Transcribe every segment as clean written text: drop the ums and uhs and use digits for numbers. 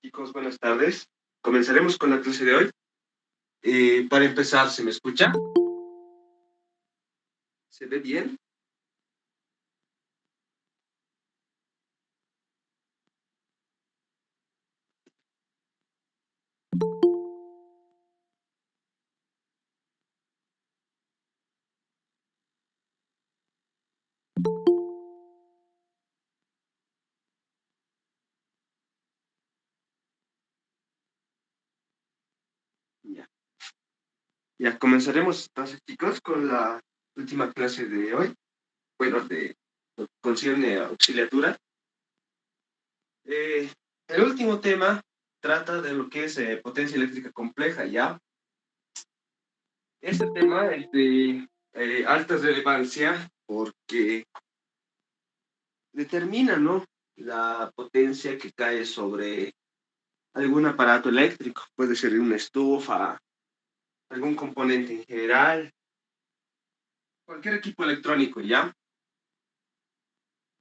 Chicos, buenas tardes. Comenzaremos con la clase de hoy. Para empezar, ¿se me escucha? ¿Se ve bien? Ya. Ya comenzaremos entonces, chicos, con la última clase de hoy. Bueno, de lo que concierne a auxiliatura. Eh, el último tema trata de lo que es potencia eléctrica compleja, ¿ya? Este tema es de alta relevancia porque determina, ¿no?, la potencia que cae sobre algún aparato eléctrico. Puede ser una estufa, algún componente en general, cualquier equipo electrónico, ¿ya?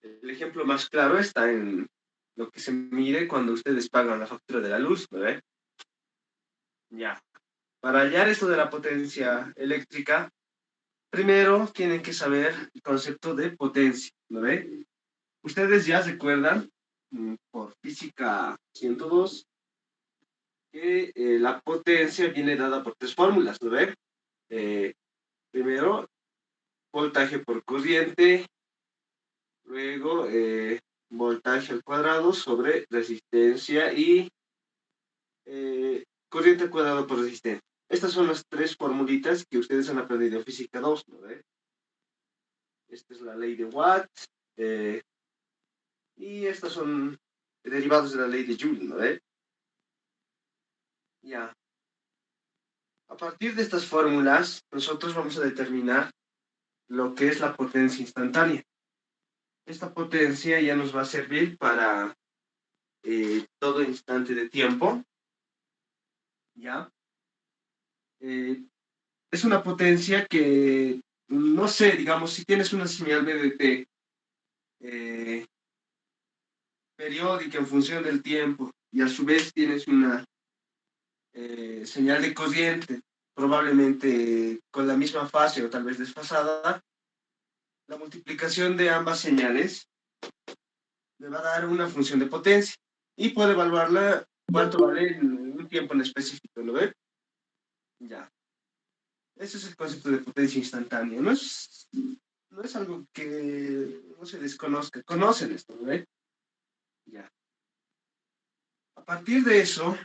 El ejemplo más claro está en lo que se mide cuando ustedes pagan la factura de la luz, ¿no ve? Ya. Para hallar esto de la potencia eléctrica, primero tienen que saber el concepto de potencia, ¿no ve? Ustedes ya recuerdan, por física 102, que la potencia viene dada por tres fórmulas, ¿no ve? Eh, Primero, voltaje por corriente. Luego, voltaje al cuadrado sobre resistencia y corriente al cuadrado por resistencia. Estas son las tres formulitas que ustedes han aprendido en física 2, ¿no ve? Esta es la ley de Watt, eh, y estas son derivados de la ley de Joule, ¿no ve? Ya. A partir de estas fórmulas, nosotros vamos a determinar lo que es la potencia instantánea. Esta potencia ya nos va a servir para todo instante de tiempo, ¿ya? Eh, es una potencia que, no sé, digamos, si tienes una señal BDT eh, periódica en función del tiempo y a su vez tienes una señal de corriente, probablemente con la misma fase o tal vez desfasada, la multiplicación de ambas señales me va a dar una función de potencia y puedo evaluarla cuánto vale en un tiempo en específico, ¿lo ves? Ya. Ese es el concepto de potencia instantánea. No es algo que no se desconozca. Conocen esto, ¿no? Ya. A partir de eso,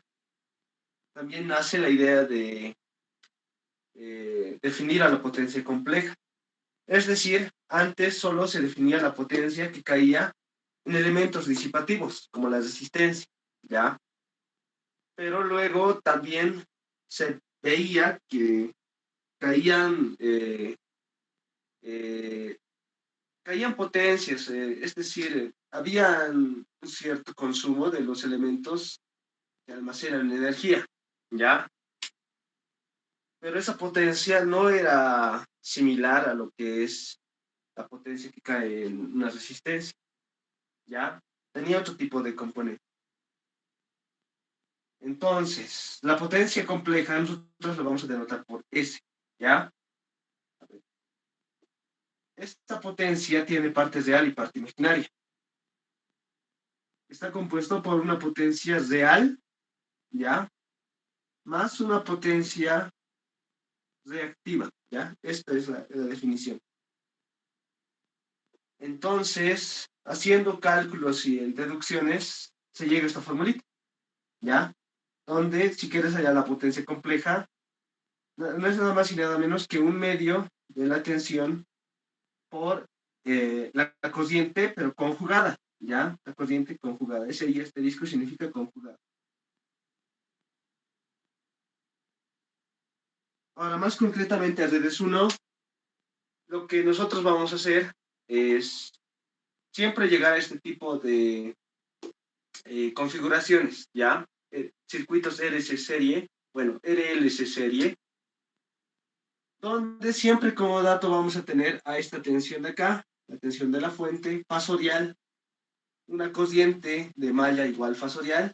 también nace la idea de definir a la potencia compleja. Es decir, antes solo se definía la potencia que caía en elementos disipativos, como la resistencia, ¿ya? Pero luego también se veía que caían eh, caían potencias, es decir, había un cierto consumo de los elementos que almacenan energía, ¿ya? Pero esa potencia no era similar a lo que es la potencia que cae en una resistencia, ¿ya? Tenía otro tipo de componente. Entonces, la potencia compleja nosotros lo vamos a denotar por S, ¿ya? Esta potencia tiene parte real y parte imaginaria. Está compuesto por una potencia real, ¿ya? Más una potencia reactiva, ¿ya? Esta es la definición. Entonces, haciendo cálculos y deducciones, se llega a esta formulita, ¿ya? Donde, si quieres hallar la potencia compleja, no es nada más y nada menos que un medio de la tensión por la corriente, pero conjugada, ¿ya? La corriente conjugada. Ese y este disco significa conjugada. Ahora, más concretamente, a redes 1, lo que nosotros vamos a hacer es siempre llegar a este tipo de configuraciones, ¿ya? Circuitos RC serie, bueno, RLC serie, donde siempre como dato vamos a tener a esta tensión de acá, la tensión de la fuente, fasorial, una corriente de malla igual fasorial,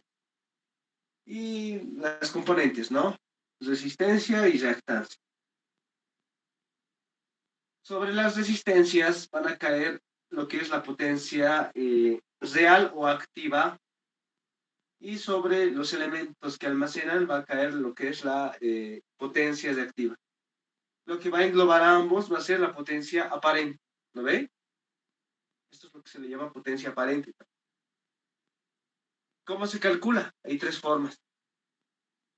y las componentes, ¿no? Resistencia y reactancia. Sobre las resistencias van a caer lo que es la potencia real o activa, y sobre los elementos que almacenan va a caer lo que es la potencia reactiva. Lo que va a englobar a ambos va a ser la potencia aparente, ¿lo ve? Esto es lo que se le llama potencia aparente. ¿Cómo se calcula? Hay tres formas.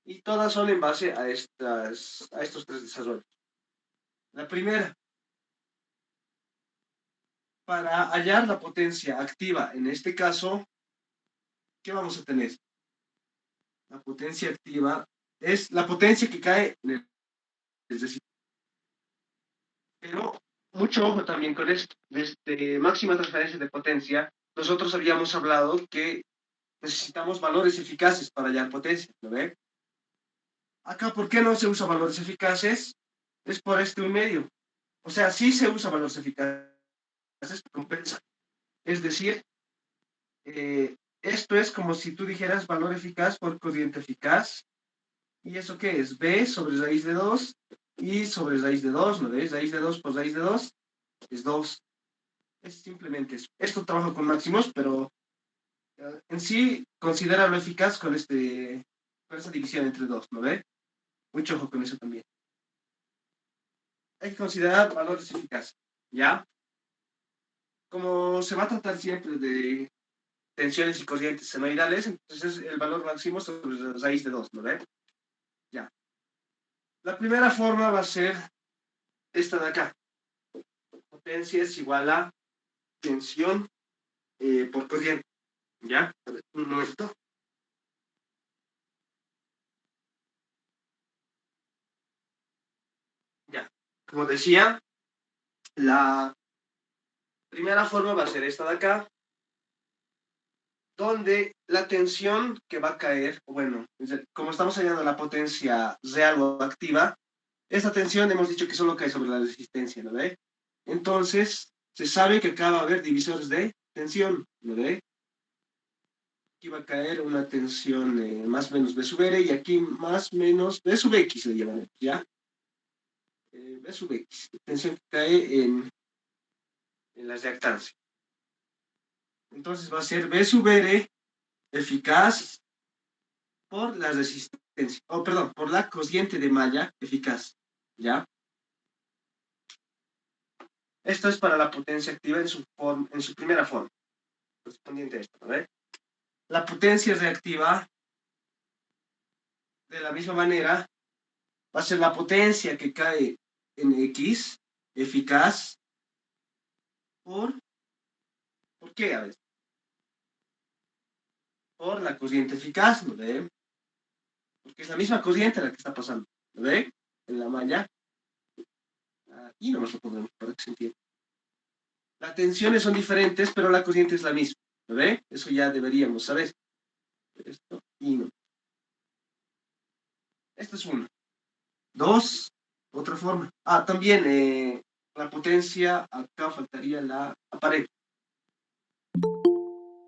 Y todas son en base a estos tres desarrollos. La primera, para hallar la potencia activa, en este caso, ¿qué vamos a tener? La potencia activa es la potencia que cae en el resistor. Pero mucho ojo también con esto. Desde máxima transferencia de potencia, nosotros habíamos hablado que necesitamos valores eficaces para hallar potencia, ¿lo ve? Acá, ¿por qué no se usa valores eficaces? Es por este un medio. O sea, sí se usa valores eficaces, compensa. Es decir, esto es como si tú dijeras valor eficaz por cociente eficaz. ¿Y eso qué es? B sobre raíz de 2 y sobre raíz de 2, ¿no ves? Raíz de 2 por raíz de 2 es 2. Es simplemente eso. Esto trabaja con máximos, pero en sí considera lo eficaz con esa división entre 2, ¿no ve? Mucho ojo con eso también. Hay que considerar valores eficaces, ¿ya? Como se va a tratar siempre de tensiones y corrientes senoidales, entonces el valor máximo sobre la raíz de 2, ¿no ve? Ya. La primera forma va a ser esta de acá. Potencia es igual a tensión por corriente, ¿ya? A ver, un momento. Ya. Como decía, la primera forma va a ser esta de acá, donde la tensión que va a caer, bueno, como estamos hallando la potencia real o activa, esta tensión hemos dicho que solo cae sobre la resistencia, ¿no ve? Entonces, se sabe que acá va a haber divisores de tensión, ¿no ve? Aquí va a caer una tensión más o menos B sub R y aquí más o menos B sub X le llaman, ¿ya? B sub X, tensión que cae en la reactancia. Entonces va a ser B sub R eficaz por la resistencia, perdón, por la cociente de malla eficaz, ¿ya? Esto es para la potencia activa en su primera forma, correspondiente a esto, ¿no? La potencia reactiva, de la misma manera, va a ser la potencia que cae en X, eficaz, ¿por qué? A ver, por la corriente eficaz, ¿no ve? Porque es la misma corriente la que está pasando, ¿no ve? En la malla. Aquí nomás lo ponemos para que se entienda. Las tensiones son diferentes, pero la corriente es la misma, ¿no ve? Eso ya deberíamos saber. Esto y no. Esta es una. Dos, otra forma. También la potencia, acá faltaría la aparente.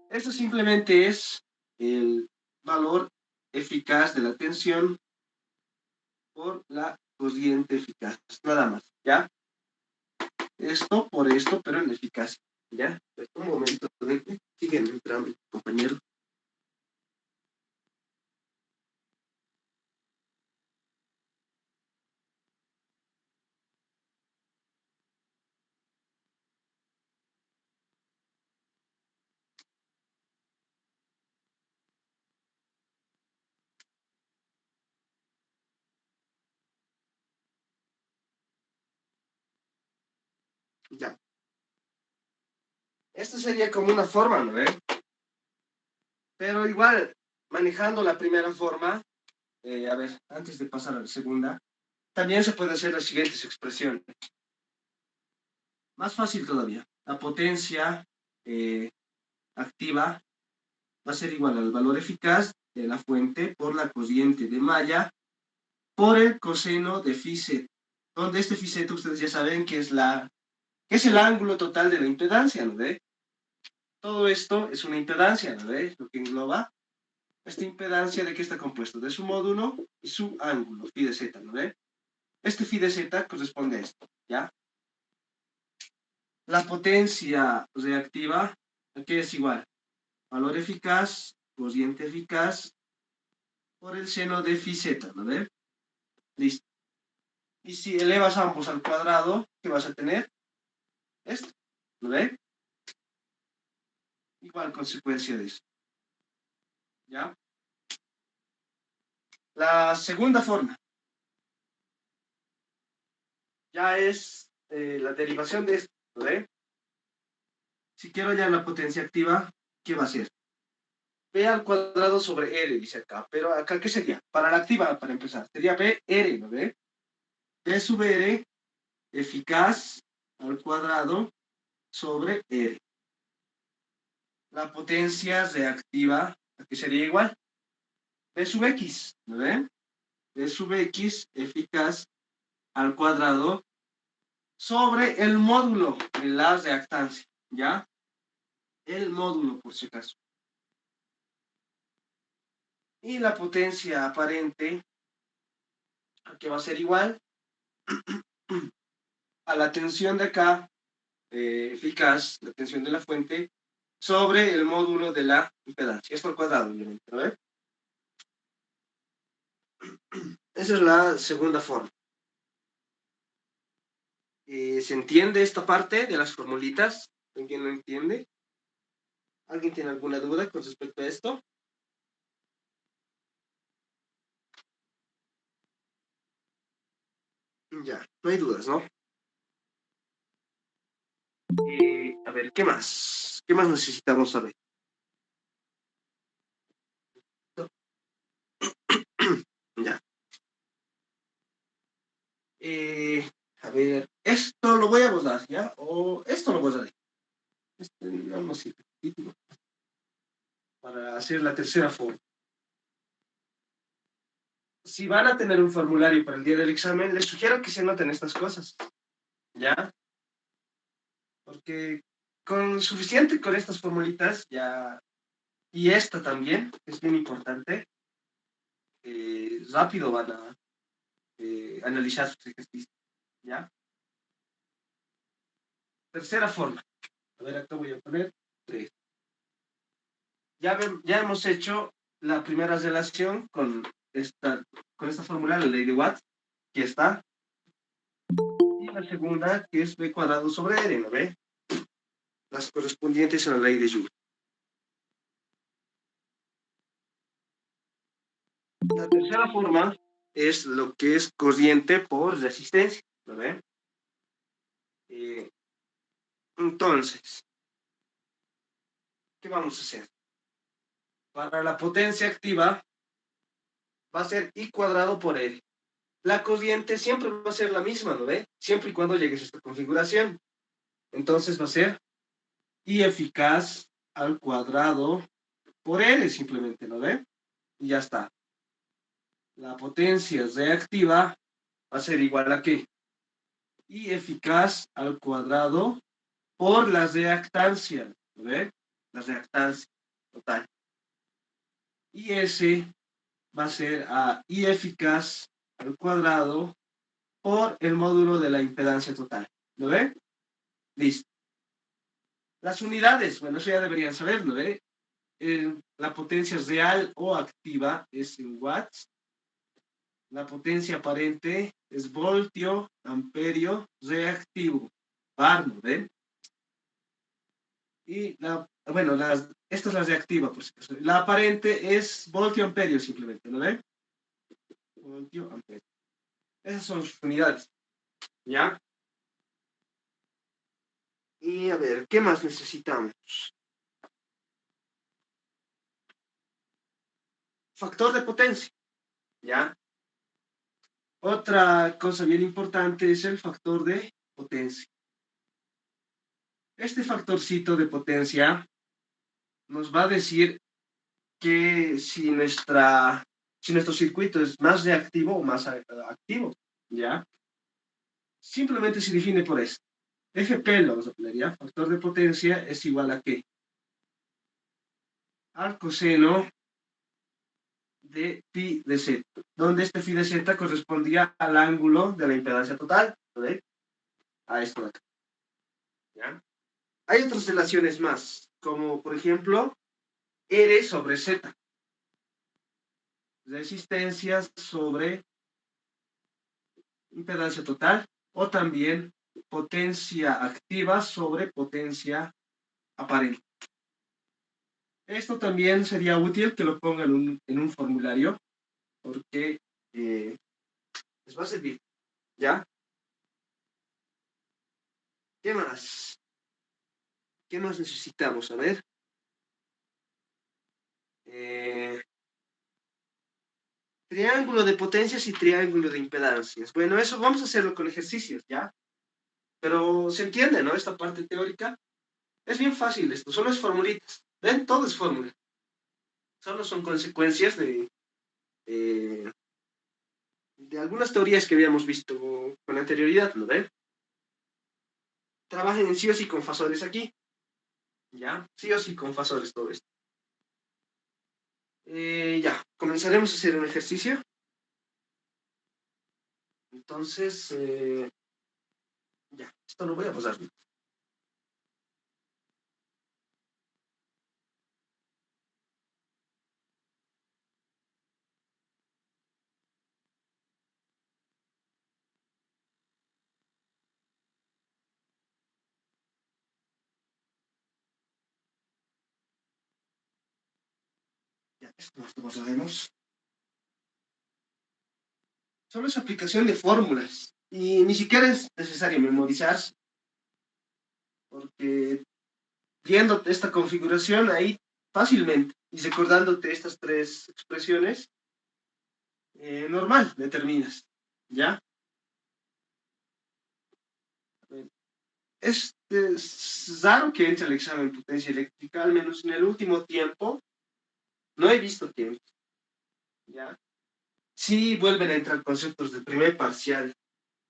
Esto simplemente es el valor eficaz de la tensión por la corriente eficaz, nada más, ¿ya? Esto por esto, pero en eficacia, ¿ya? Un momento, siguen entrando, compañero. Ya. Esto sería como una forma, ¿no? Pero igual, manejando la primera forma, a ver, antes de pasar a la segunda, también se puede hacer las siguientes expresiones. Más fácil todavía. La potencia activa va a ser igual al valor eficaz de la fuente por la corriente de malla por el coseno de phi z, donde este phi z ustedes ya saben que es el ángulo total de la impedancia, ¿no ve? Todo esto es una impedancia, ¿no ve? Lo que engloba. esta impedancia de qué está compuesto, de su módulo y su ángulo, phi de z, ¿no ve? Este phi de z corresponde a esto, ¿ya? La potencia reactiva, aquí es igual, valor eficaz, cociente eficaz, por el seno de phi z, ¿no ve? Listo. Y si elevas ambos al cuadrado, ¿qué vas a tener? Esto, ¿no ve? Igual consecuencia de eso, ¿ya? La segunda forma ya es la derivación de esto, ¿no ve? Si quiero hallar la potencia activa, ¿qué va a ser? B al cuadrado sobre R, dice acá. Pero acá, ¿qué sería? Para la activa, para empezar. Sería B, R, ¿no ve? B sub R, eficaz al cuadrado sobre R. La potencia reactiva, aquí sería igual. B sub X, ¿no ve? B sub X, eficaz al cuadrado sobre el módulo de la reactancia, ¿ya? El módulo, por si acaso. Y la potencia aparente, que va a ser igual a la tensión de acá, eficaz, la tensión de la fuente, sobre el módulo de la impedancia. Esto al cuadrado, obviamente, ¿no ve? Esa es la segunda forma. ¿Se entiende esta parte de las formulitas? ¿Alguien lo entiende? ¿Alguien tiene alguna duda con respecto a esto? Ya, no hay dudas, ¿no? A ver, ¿qué más? ¿Qué más necesitamos saber? Ya. A ver, esto lo voy a botar, ¿ya? O esto lo botaré. Este, digamos, sí, para hacer la tercera forma. Si van a tener un formulario para el día del examen, les sugiero que se anoten estas cosas, ¿ya? Porque con suficiente con estas formulitas, ya, y esta también, que es bien importante, rápido van a analizar sus ejercicios, ¿ya? Tercera forma. A ver, acá voy a poner 3. Ya hemos hecho la primera relación con esta fórmula, la ley de Watt, que está. Y la segunda, que es B cuadrado sobre R, ¿no ve? Las correspondientes a la ley de Joule. La tercera forma es lo que es corriente por resistencia, ¿no ve? Entonces, ¿qué vamos a hacer? Para la potencia activa va a ser I cuadrado por R. La corriente siempre va a ser la misma, ¿no ve? Siempre y cuando llegues a esta configuración. Entonces va a ser I eficaz al cuadrado por R simplemente, ¿no ve? Y ya está. La potencia reactiva va a ser igual a ¿qué? I eficaz al cuadrado por la reactancia, ¿no ve? La reactancia total. Y ese va a ser a I eficaz al cuadrado por el módulo de la impedancia total. ¿Lo ve? Listo. Las unidades, bueno, eso ya deberían saberlo, ¿ve? La potencia real o activa es en watts. La potencia aparente es voltio, amperio, reactivo. Bar, ¿no ven? Y bueno, esta es la reactiva, por si acaso. La aparente es voltio, amperio simplemente, ¿no ven? Voltio, amperio. Esas son sus unidades, ¿ya? Y a ver, ¿qué más necesitamos? Factor de potencia, ¿ya? Otra cosa bien importante es el factor de potencia. Este factorcito de potencia nos va a decir que si nuestro circuito es más reactivo o más activo, ¿ya? Simplemente se define por esto. FP lo vamos a poner, ¿ya? Factor de potencia es igual a ¿qué? Al coseno de phi de z, donde este phi de z correspondía al ángulo de la impedancia total, ¿ve? A esto de acá, ¿ya? Hay otras relaciones más, como por ejemplo, R sobre Z, resistencia sobre impedancia total, o también potencia activa sobre potencia aparente. Esto también sería útil que lo pongan en un formulario, porque les va a servir, ¿ya? ¿Qué más? ¿Qué más necesitamos? A ver. Eh, triángulo de potencias y triángulo de impedancias. Bueno, eso vamos a hacerlo con ejercicios, ¿ya? Pero se entiende, ¿no? Esta parte teórica. Es bien fácil esto, solo es formulitas. ¿Ven? Todo es fórmula. Solo son consecuencias eh, de algunas teorías que habíamos visto con anterioridad, ¿no ven? Trabajen en sí o sí con fasores aquí, ¿ya? Sí o sí con fasores todo esto. Ya, comenzaremos a hacer un ejercicio. Entonces, ya, esto lo voy a pasar. Ya, esto lo pasaremos. Solo es aplicación de fórmulas. Y ni siquiera es necesario memorizarse, porque viendo esta configuración ahí fácilmente y recordándote estas tres expresiones, normal, determinas. ¿Ya? Es raro que entre el examen en potencia eléctrica, al menos en el último tiempo, no he visto tiempo. ¿Ya? Sí vuelven a entrar conceptos del primer parcial,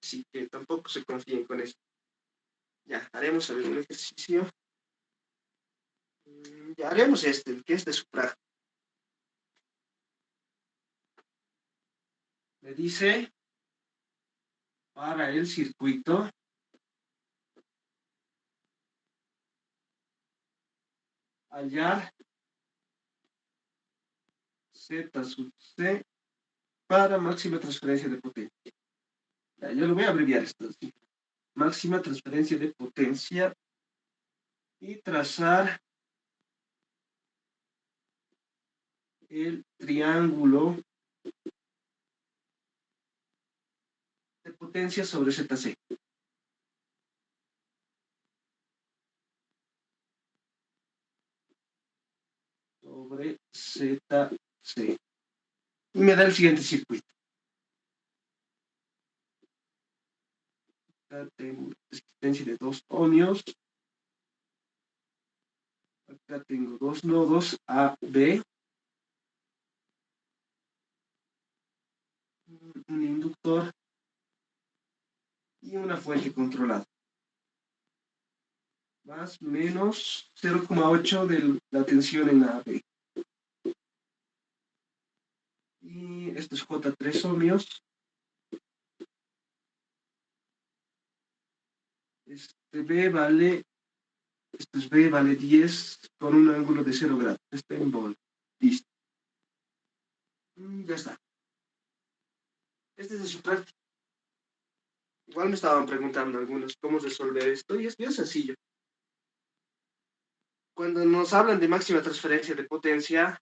así que tampoco se confíen con eso. Ya, haremos a ver un ejercicio. Ya haremos este, el que es de su práctica. Me dice, para el circuito, hallar Z sub C para máxima transferencia de potencia. Ya, yo lo voy a abreviar esto. ¿Sí? Máxima transferencia de potencia y trazar el triángulo de potencia sobre ZC. Sobre ZC. Y me da el siguiente circuito. Acá tengo resistencia de 2 ohmios. Acá tengo dos nodos A, B. Un inductor y una fuente controlada. Más menos 0,8 de la tensión en AB. Y esto es J3 ohmios. Esto es B vale 10 con un ángulo de 0 grados. Está en volt. Listo. Ya está. Este es de su práctica. Igual me estaban preguntando algunos cómo resolver esto y es bien sencillo. Cuando nos hablan de máxima transferencia de potencia,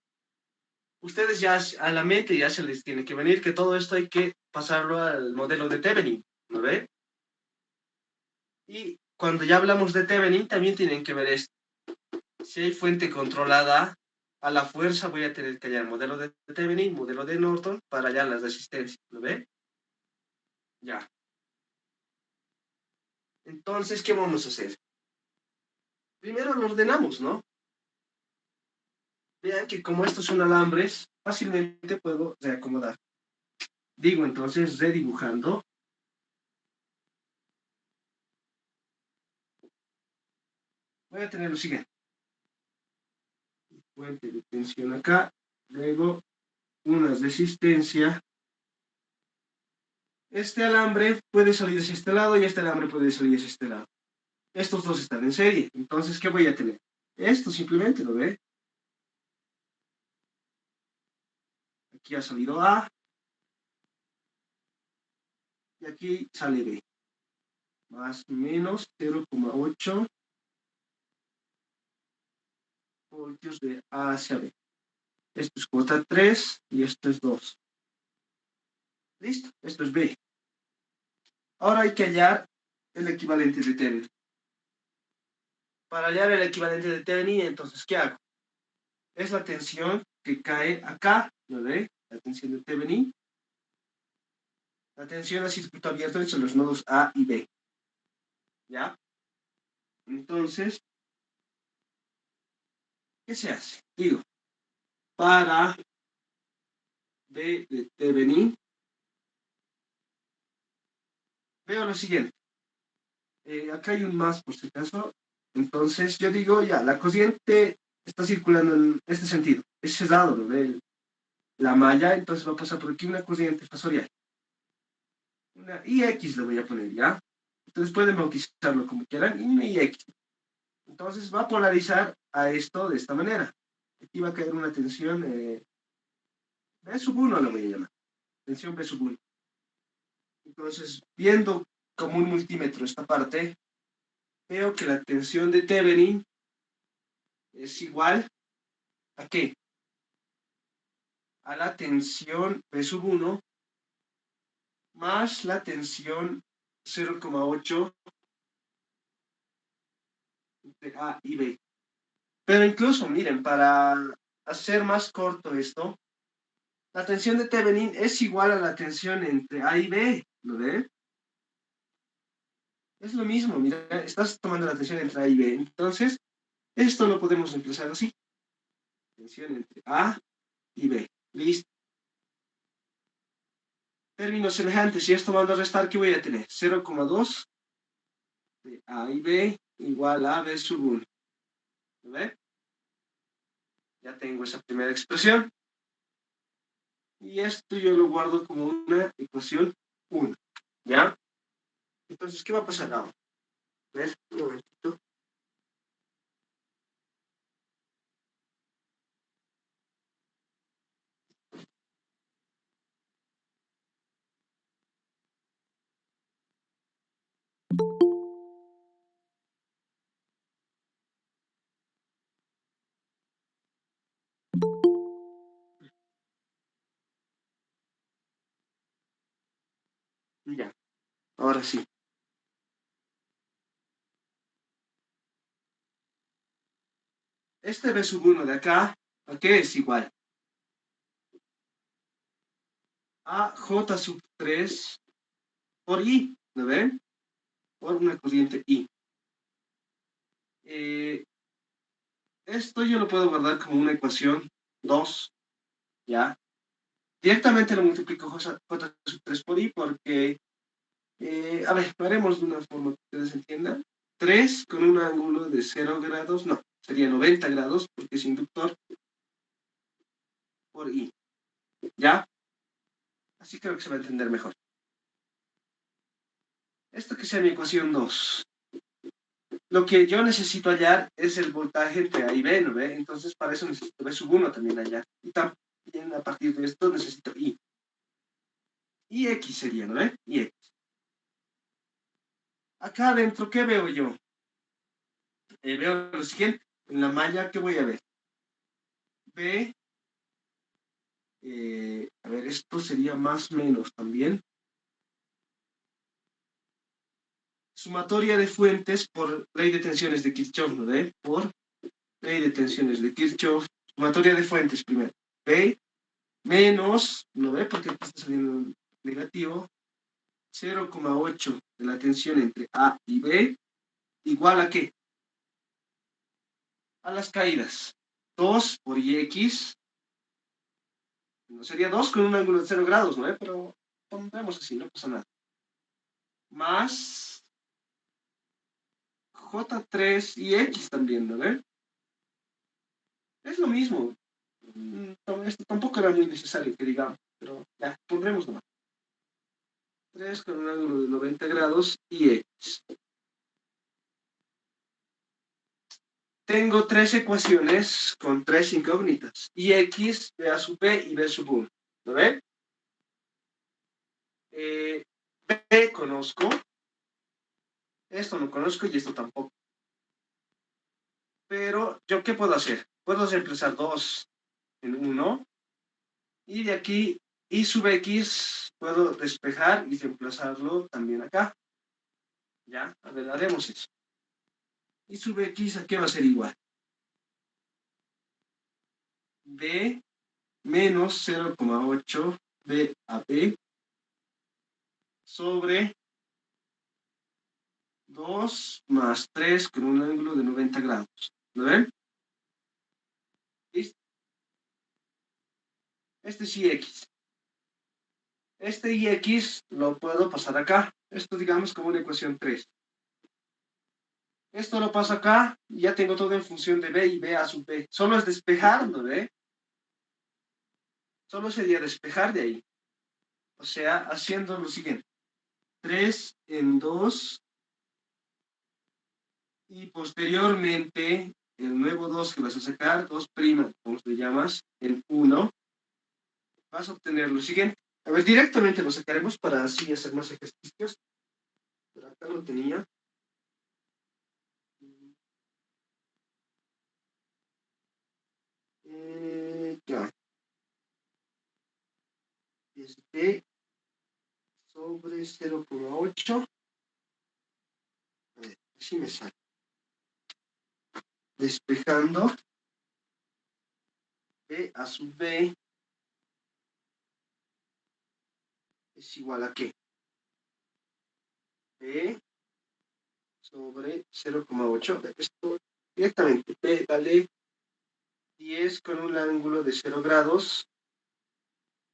ustedes ya a la mente ya se les tiene que venir que todo esto hay que pasarlo al modelo de Thevenin, ¿no ve? Y cuando ya hablamos de Thevenin, también tienen que ver esto. Si hay fuente controlada, a la fuerza voy a tener que hallar modelo de Thevenin, modelo de Norton, para hallar las resistencias, ¿no ve? Ya. Entonces, ¿qué vamos a hacer? Primero lo ordenamos, ¿no? Vean que como estos son alambres, fácilmente puedo reacomodar. Digo entonces, redibujando. Voy a tener lo siguiente. Fuente de tensión acá, luego una resistencia. Este alambre puede salir hacia este lado y este alambre puede salir hacia este lado. Estos dos están en serie. Entonces, ¿qué voy a tener? Esto simplemente, ¿lo ve? Aquí ha salido A y aquí sale B. Más o menos 0,8 voltios de A hacia B. Esto es J3 y esto es 2. ¿Listo? Esto es B. Ahora hay que hallar el equivalente de Thevenin. Para hallar el equivalente de Thevenin, entonces, ¿qué hago? Es la tensión que cae acá, ¿lo ve? La tensión de Thevenin. La tensión a circuito abierto entre los nodos A y B. ¿Ya? Entonces, ¿qué se hace? Digo, para B de Thevenin, veo lo siguiente. Acá hay un más por si acaso. Entonces, yo digo, ya, la corriente está circulando en este sentido. Es cerrado, ¿lo ve? La malla, entonces va a pasar por aquí una corriente fasorial. Una IX le voy a poner, ¿ya? Entonces pueden bautizarlo como quieran, y una IX. Entonces va a polarizar a esto de esta manera. Aquí va a caer una tensión B sub 1, lo voy a llamar. Tensión B sub 1. Entonces, viendo como un multímetro esta parte, veo que la tensión de Thevenin es igual a ¿qué? A la tensión B sub 1 más la tensión 0,8 de A y B. Pero incluso, miren, para hacer más corto esto, la tensión de Thevenin es igual a la tensión entre A y B, ¿lo ve? Es lo mismo, mira, estás tomando la tensión entre A y B. Entonces, esto lo podemos reemplazar así. Tensión entre A y B. Listo. Términos semejantes, si esto mando a restar, ¿qué voy a tener? 0,2 de A y B igual a B sub 1. ¿Lo ve? Ya tengo esa primera expresión. Y esto yo lo guardo como una ecuación 1. ¿Ya? Entonces, ¿qué va a pasar ahora? A ver, un momentito. Ya, ahora sí. Este B sub 1 de acá, ¿a qué es igual? A J sub 3 por I, ¿lo ven? Por una corriente I. Eh, Esto yo lo puedo guardar como una ecuación 2, ¿ya? Directamente lo multiplico J sub 3 por I porque, a ver, lo haremos de una forma que ustedes entiendan. 3 con un ángulo de 0 grados, no, sería 90 grados porque es inductor por I, ¿ya? Así creo que se va a entender mejor. Esto que sea mi ecuación 2. Lo que yo necesito hallar es el voltaje entre A y B, ¿no ve? Entonces, para eso necesito B sub 1 también hallar. Y también a partir de esto necesito I. Y X sería, ¿no ve? Y X. Acá adentro, ¿qué veo yo? Veo lo siguiente. En la malla, ¿qué voy a ver? B, a ver, esto sería más o menos también. Sumatoria de fuentes por ley de tensiones de Kirchhoff, ¿no ve? Por ley de tensiones de Kirchhoff. Sumatoria de fuentes primero. B menos, ¿no ve? Porque aquí está saliendo negativo. 0,8 de la tensión entre A y B, igual a ¿qué? A las caídas. 2 por IX, no sería 2 con un ángulo de 0 grados, ¿no? Pero pondremos así, no pasa nada. Más J3 y X también, ¿no? Es lo mismo. Esto tampoco era muy necesario que digamos, pero ya, pondremos nomás. 3 con un ángulo de 90 grados y X. Tengo tres ecuaciones con tres incógnitas. Y X, B a sub B y B sub 1. ¿Lo ven? B conozco. Esto no conozco y esto tampoco. Pero, ¿yo qué puedo hacer? Puedo reemplazar 2 en 1. Y de aquí, y sub X, puedo despejar y reemplazarlo también acá. ¿Ya? A ver, haremos eso. Y sub X, ¿a qué va a ser igual? B menos 0,8 B a B sobre 2 más 3 con un ángulo de 90 grados. ¿Lo ven? ¿Listo? Este es X. Este X lo puedo pasar acá. Esto digamos como una ecuación 3. Esto lo paso acá y ya tengo todo en función de B y B a sub B. Solo es despejar, ¿no ve? Solo sería despejar de ahí. O sea, haciendo lo siguiente. 3 en 2 y posteriormente el nuevo 2 que vas a sacar, 2', como le llamas, en 1, vas a obtener lo siguiente. A ver, directamente lo sacaremos para así hacer más ejercicios. Pero acá lo tenía. Ya. Es B sobre 0,8. A ver, así me sale. Despejando. B a sub B es igual a ¿qué? B sobre 0,8. Esto directamente. B vale 10 con un ángulo de 0 grados.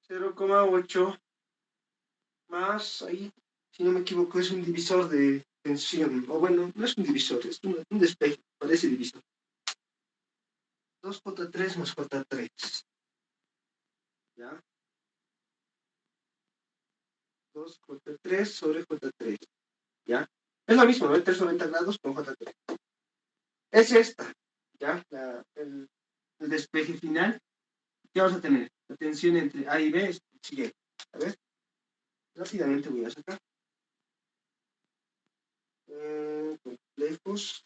0,8 más, ahí, si no me equivoco, es un divisor de tensión. O bueno, no es un divisor, es un despeje, parece divisor. 2J3 más J3. ¿Ya? 2J3 sobre J3. ¿Ya? Es lo mismo, 90 grados con J3. Es esta, ¿ya? El despeje final. ¿Qué vamos a tener? La tensión entre A y B es siguiente. A ver, rápidamente voy a sacar. Complejos.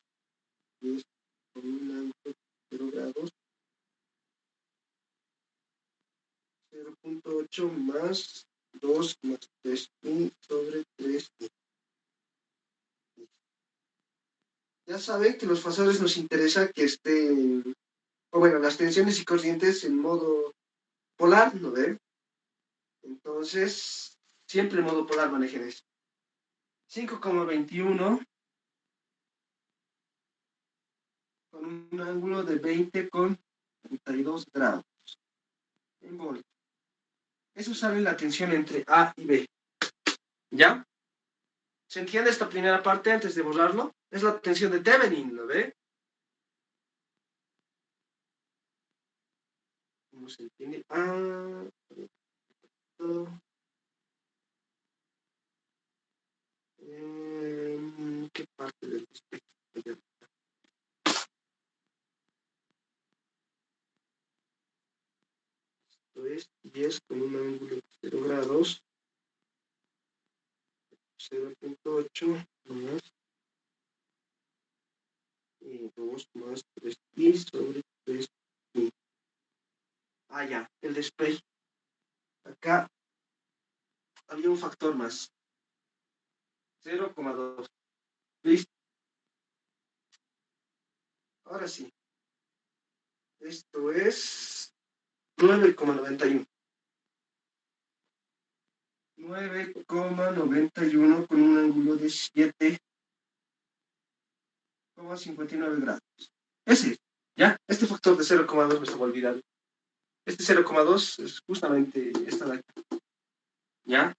Es con un ángulo de 0 grados. 0,8 más 2 más 3i sobre 3i. Ya saben que los fasores nos interesa que estén, o bueno, las tensiones y corrientes en modo polar, ¿no ven? Entonces, siempre en modo polar manejen eso. 5,21 con un ángulo de 20,32 grados en volt. Eso sale la tensión entre A y B. ¿Ya? ¿Se entiende esta primera parte antes de borrarlo? Es la tensión de Thevenin, ¿lo ve? ¿Cómo se entiende? ¿Qué parte del espectro? Esto es 10 con un ángulo de 0 grados. 0,8 más 2 más 3i sobre 3i. Ya, el despeje. Acá había un factor más. 0,2. ¿Listo? Ahora sí. Esto es 9,91. 9,91 con un ángulo de 7,59 grados. Ese, ¿ya? Este factor de 0,2 me estaba olvidando. Este 0,2 es justamente esta de aquí. ¿Ya?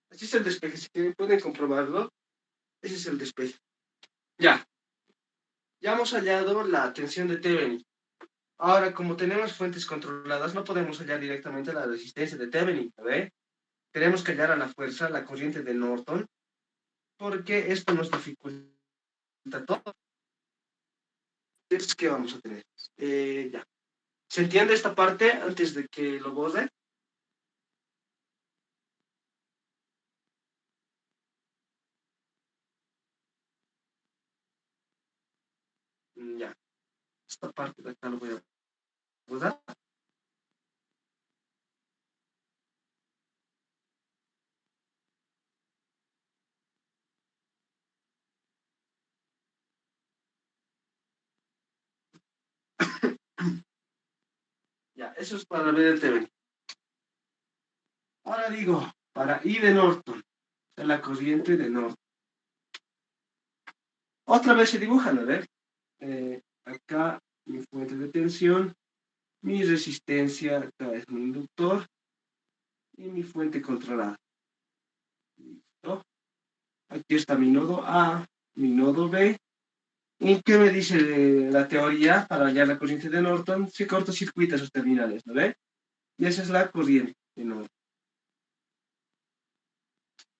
Así es el despeje. Si pueden comprobarlo, ese es el despeje. Ya. Ya hemos hallado la tensión de Thevenin. Ahora, como tenemos fuentes controladas, no podemos hallar directamente la resistencia de Thevenin, ¿ve? Tenemos que hallar a la fuerza la corriente de Norton, porque esto nos dificulta todo. Entonces, ¿qué vamos a tener? Ya. ¿Se entiende esta parte antes de que lo borre? Ya. Esta parte de acá lo voy a borrar. Ya, eso es para ver el Thevenin. Ahora digo, para I de Norton, de la corriente de Norton. Otra vez se dibujan, a ver. Acá mi fuente de tensión, mi resistencia, acá es mi inductor y mi fuente controlada. ¿Listo? Aquí está mi nodo A, mi nodo B. ¿Y qué me dice la teoría para hallar la corriente de Norton? Se cortocircuita esos terminales, ¿no ve? Y esa es la corriente de Norton.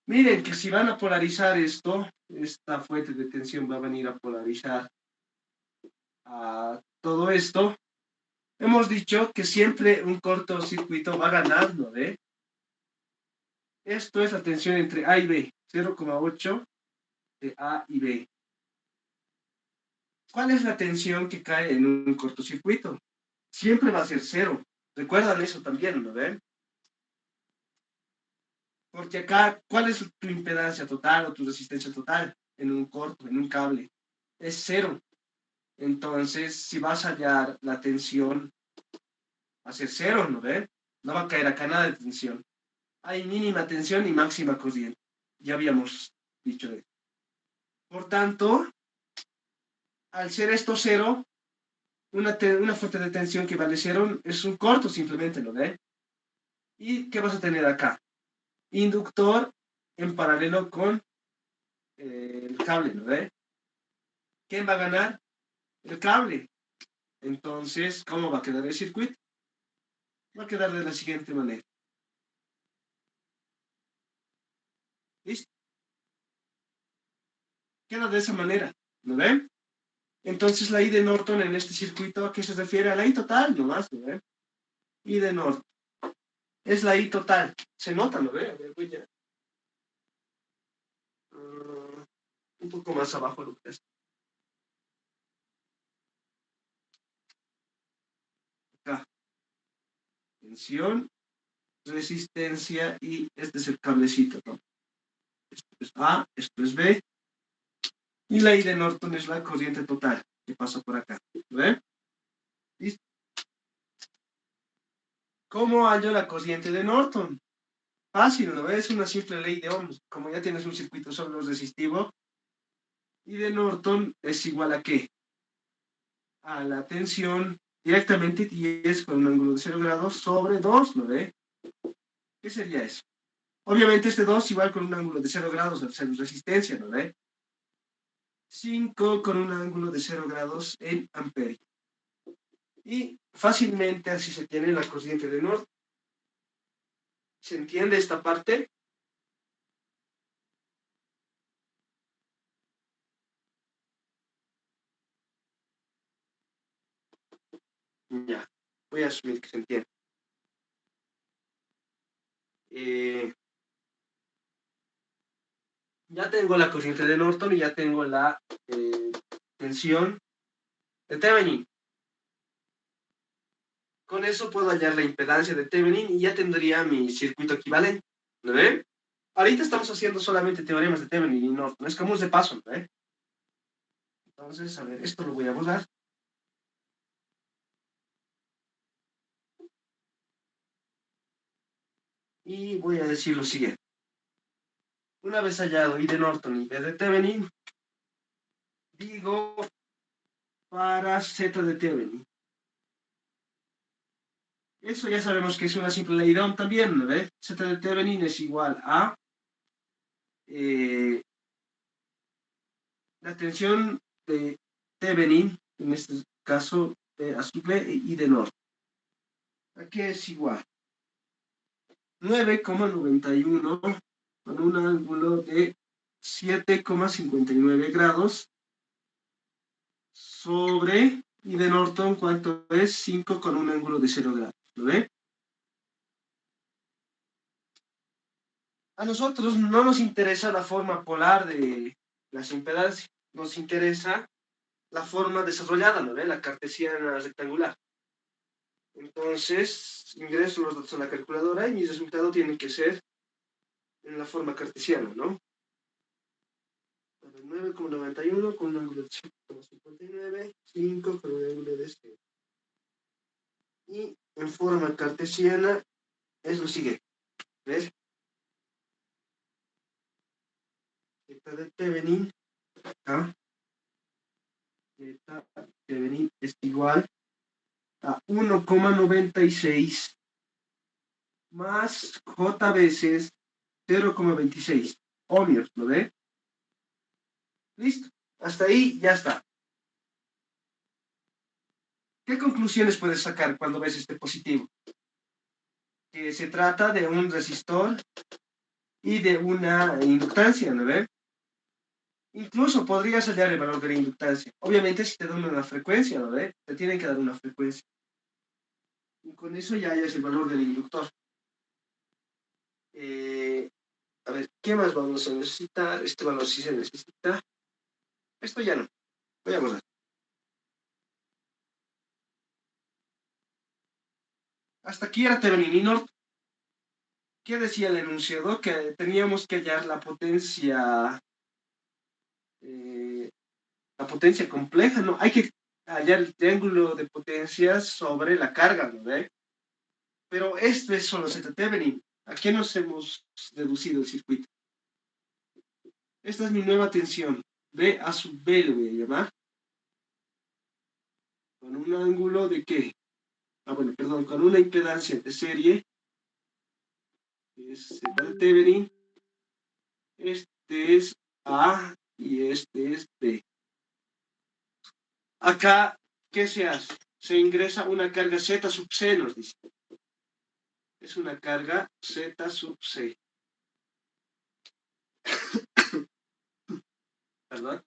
Miren que si van a polarizar esto, esta fuente de tensión va a venir a polarizar a todo esto. Hemos dicho que siempre un cortocircuito va a ganar, ¿no ve? Esto es la tensión entre A y B, 0,8 de A y B. ¿Cuál es la tensión que cae en un cortocircuito? Siempre va a ser cero. Recuerdan eso también, ¿no ven? Porque acá, ¿cuál es tu impedancia total o tu resistencia total en un corto, en un cable? Es cero. Entonces, si vas a hallar la tensión, va a ser cero, ¿no ven? No va a caer acá nada de tensión. Hay mínima tensión y máxima corriente. Ya habíamos dicho eso. Por tanto, al ser esto cero, una fuente de tensión que vale cero es un corto simplemente, ¿no ve? ¿Y qué vas a tener acá? Inductor en paralelo con el cable, ¿no ve? ¿Quién va a ganar? El cable. Entonces, ¿cómo va a quedar el circuito? Va a quedar de la siguiente manera. ¿Listo? Queda de esa manera, ¿no ven? Entonces la I de Norton en este circuito, ¿a qué se refiere? A la I total, nomás, ¿no ven? I de Norton. Es la I total. Se nota, ¿no ven? A ver, voy a... un poco más abajo lo que es. Acá. Tensión, resistencia y este es el cablecito, ¿no? Esto es A, esto es B. Y la I de Norton es la corriente total que pasa por acá. ¿Ven? ¿Listo? ¿Cómo hallo la corriente de Norton? Fácil, ¿no? Es una simple ley de Ohms. Como ya tienes un circuito solo resistivo, I de Norton es igual a ¿qué? A la tensión directamente 10 con un ángulo de 0 grados sobre 2, ¿no ve? ¿Qué sería eso? Obviamente este 2 igual con un ángulo de 0 grados al ser resistencia, ¿no ve? 5 con un ángulo de 0 grados en amperio. Y fácilmente así se tiene la corriente de Norton. ¿Se entiende esta parte? Ya, voy a asumir que se entiende. Eh, ya tengo la corriente de Norton y ya tengo la tensión de Thevenin. Con eso puedo hallar la impedancia de Thevenin y ya tendría mi circuito equivalente. ¿No ven? Ahorita estamos haciendo solamente teoremas de Thevenin y Norton. Es como un de paso, ¿no ven? Entonces, a ver, esto lo voy a borrar. Y voy a decir lo siguiente. Una vez hallado I de Norton y B de Thevenin, digo para Z de Thevenin. Eso ya sabemos que es una simple ley de Ohm también, ¿no ves? Z de Thevenin es igual a la tensión de Thevenin, en este caso B a sub B y de norte. Aquí es igual. 9,91 con un ángulo de 7,59 grados sobre, y de Norton, ¿cuánto es? 5 con un ángulo de 0 grados. ¿Lo ve? A nosotros no nos interesa la forma polar de las impedancias, nos interesa la forma desarrollada, ¿no ve? La cartesiana rectangular. Entonces, ingreso los datos a la calculadora y mi resultado tiene que ser en la forma cartesiana, ¿no? 9,91 con un ángulo de 7,59, 5 con un ángulo de 0. Y en forma cartesiana es lo siguiente, ¿ves? Zeta de Thevenin, acá, zeta de Thevenin es igual a 1,96 más J veces 0,26 ohmios, ¿lo ve? Listo, hasta ahí ya está. ¿Qué conclusiones puedes sacar cuando ves este positivo? Que se trata de un resistor y de una inductancia, ¿no ve? Incluso podrías hallar el valor de la inductancia. Obviamente si te dan una frecuencia, ¿no ve? Te tienen que dar una frecuencia. Y con eso ya hallas el valor del inductor. A ver, ¿qué más vamos a necesitar? Este valor sí se necesita. Esto ya no. Veamos. Hasta aquí era Thevenin y Norton. ¿Qué decía el enunciado? Que teníamos que hallar la potencia compleja, ¿no? Hay que hallar el triángulo de potencias sobre la carga, ¿no ve? Pero esto es solo Z Thevenin. ¿A qué nos hemos deducido el circuito? Esta es mi nueva tensión. B a sub B le voy a llamar. Con un ángulo de ¿qué? Bueno, perdón, con una impedancia de serie. Es Z de Thevenin. Este es A y este es B. Acá, ¿qué se hace? Se ingresa una carga Z sub C, nos dice. Es una carga Z sub C. ¿Verdad?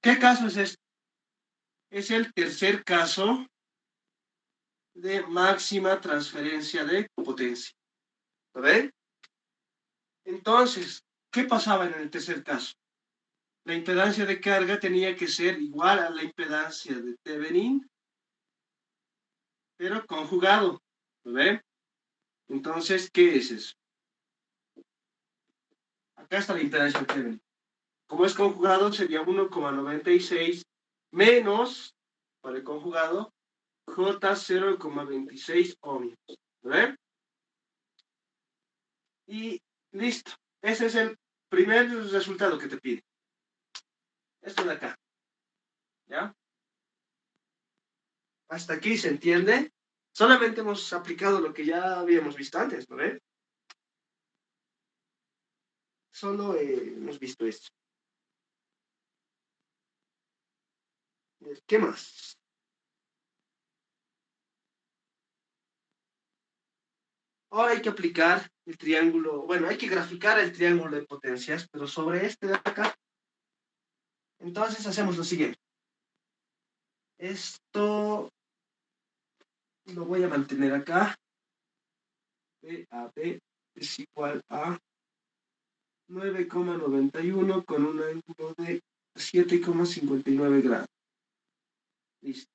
¿Qué caso es este? Es el tercer caso de máxima transferencia de potencia. ¿Lo ven? Entonces, ¿qué pasaba en el tercer caso? La impedancia de carga tenía que ser igual a la impedancia de Thevenin, pero conjugado. ¿Lo ven? Entonces, ¿qué es eso? Acá está la impedancia de Thevenin. Como es conjugado, sería 1,96 menos, para el conjugado, J 0,26 ohmios. ¿Ven? Y listo. Ese es el primer resultado que te pide. Esto de acá. ¿Ya? Hasta aquí se entiende. Solamente hemos aplicado lo que ya habíamos visto antes, ¿no ven? Solo hemos visto esto. ¿Qué más? Ahora hay que aplicar el triángulo, bueno, hay que graficar el triángulo de potencias, pero sobre este de acá. Entonces hacemos lo siguiente. Esto lo voy a mantener acá. B a B es igual a 9,91 con un ángulo de 7,59 grados. Listo.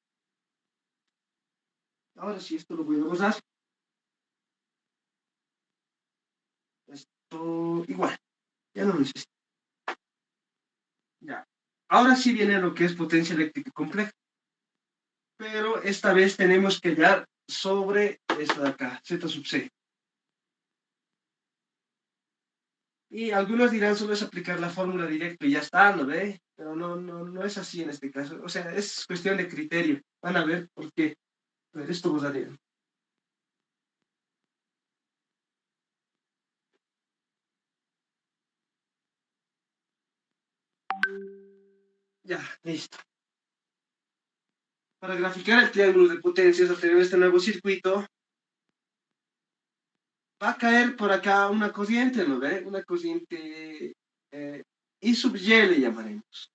Ahora sí, esto lo voy a borrar. Esto igual. Ya no necesito. Ya. Ahora sí viene lo que es potencia eléctrica compleja. Pero esta vez tenemos que hallar sobre esta de acá, Z sub C. Y algunos dirán solo es aplicar la fórmula directa y ya está, ¿no ve? Pero no es así en este caso. O sea, es cuestión de criterio. Van a ver por qué. A ver, esto borraría. Ya, listo. Para graficar el triángulo de potencias al tener este nuevo circuito, va a caer por acá una corriente, ¿no ve? Una corriente I sub Y le llamaremos.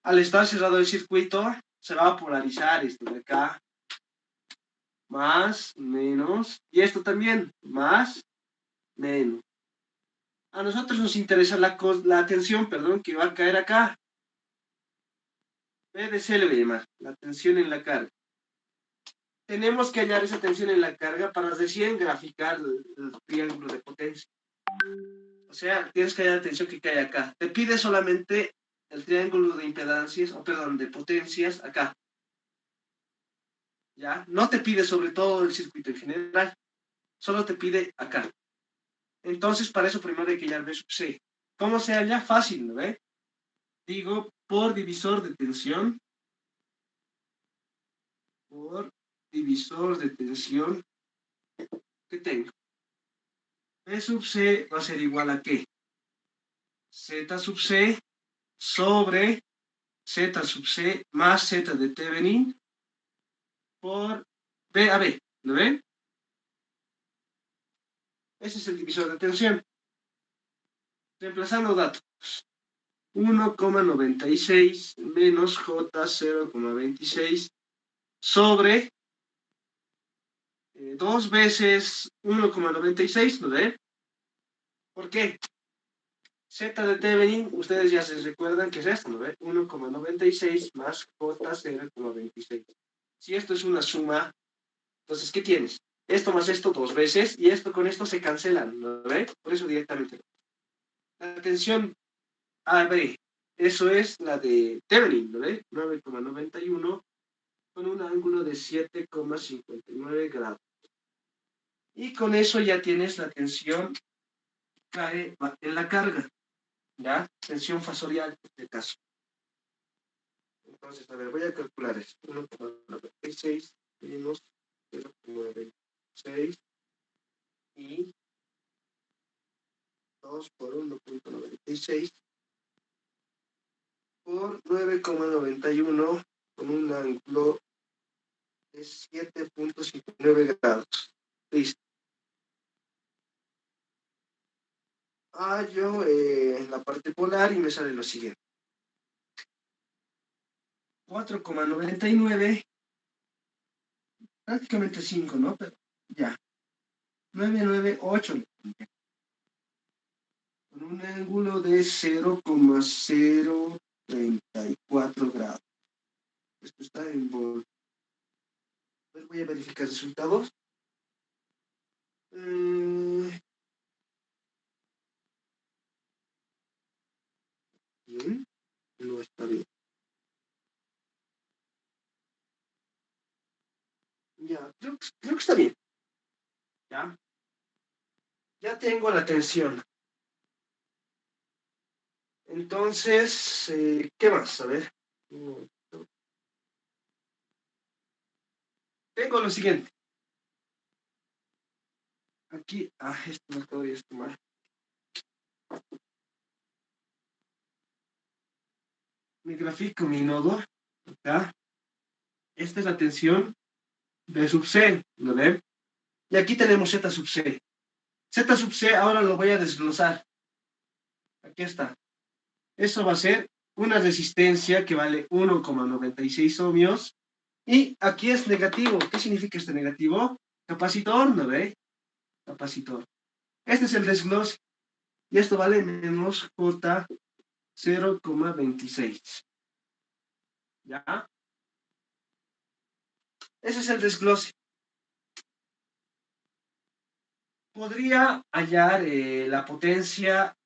Al estar cerrado el circuito, se va a polarizar esto de acá, más, menos, y esto también, más, menos. A nosotros nos interesa la tensión, perdón, que va a caer acá. PDC le voy a llamar, la tensión en la carga. Tenemos que hallar esa tensión en la carga para recién graficar el triángulo de potencia. O sea, tienes que hallar la tensión que cae acá. Te pide solamente el triángulo de impedancias, o perdón, de potencias acá. ¿Ya? No te pide sobre todo el circuito en general, solo te pide acá. Entonces, para eso primero hay que hallar B sub C. ¿Cómo se halla? Fácil, ¿no ve? Digo, por divisor de tensión, por divisor de tensión que tengo. B sub C va a ser igual a ¿qué? Z sub C sobre Z sub C más Z de Thevenin por B a B, ¿lo ven? Ese es el divisor de tensión. Reemplazando datos. 1,96 menos J 0,26 sobre 2 veces 1,96, ¿no ve? ¿Por qué? Z de Thevenin, ustedes ya se recuerdan que es esto, ¿no ve? 1,96 más J 0,26. Si esto es una suma, entonces, ¿qué tienes? Esto más esto 2 veces, y esto con esto se cancelan, ¿no ve? Por eso directamente. La tensión AB, eso es la de Thevenin, ¿no ve? 9,91 con un ángulo de 7,59 grados. Y con eso ya tienes la tensión que cae en la carga, ¿ya? Tensión fasorial, en este caso. Entonces, a ver, voy a calcular esto. 1,96 menos 0,96 y 2 por 1,96 por 9,91 con un ángulo de 7,59 grados. Listo. Hallo en la parte polar y me sale lo siguiente. 4,99, prácticamente 5, ¿no? Pero ya. 998, con un ángulo de 0,034 grados. Esto está en volt. Voy a verificar resultados. Bien, no está bien. Ya, creo que está bien. Ya. Ya tengo la tensión. Entonces, ¿qué más? A ver. Tengo lo siguiente. Aquí, esto no todavía está mal. Me grafico mi nodo. Acá. Esta es la tensión B sub C, ¿lo ven? Y aquí tenemos Z sub C. Z sub C ahora lo voy a desglosar. Aquí está. Eso va a ser una resistencia que vale 1,96 ohmios. Y aquí es negativo. ¿Qué significa este negativo? Capacitor, ¿no ve? Capacitor. Este es el desglose. Y esto vale menos J 0,26. ¿Ya? Ese es el desglose. Podría hallar la potencia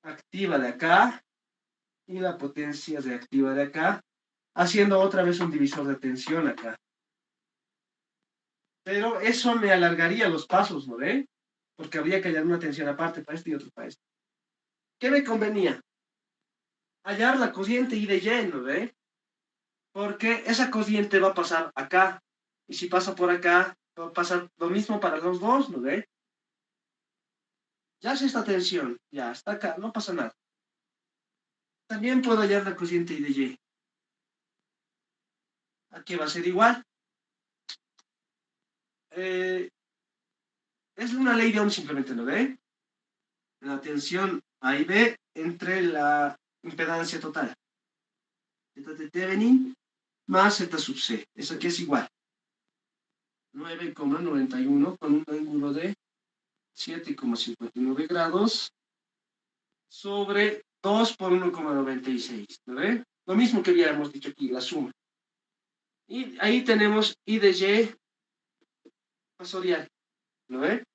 activa de acá y la potencia reactiva de acá, haciendo otra vez un divisor de tensión acá. Pero eso me alargaría los pasos, ¿no ve? Porque habría que hallar una tensión aparte para este y otro para este. ¿Qué me convenía? Hallar la corriente I de Y, ¿no ve? Porque esa corriente va a pasar acá. Y si pasa por acá, va a pasar lo mismo para los dos, ¿no ve? Ya sé esta tensión, ya está acá, no pasa nada. También puedo hallar la cociente I de Y. Aquí va a ser igual. Es una ley de Ohm simplemente, ¿lo ve? La tensión A y B entre la impedancia total. Z de Thevenin más Z sub C. Eso aquí es igual. 9,91 con un ángulo de 7,59 grados sobre 2 por 1,96. ¿Lo ve? Lo mismo que habíamos dicho aquí, la suma. Y ahí tenemos I de Y fasorial. ¿Lo ve?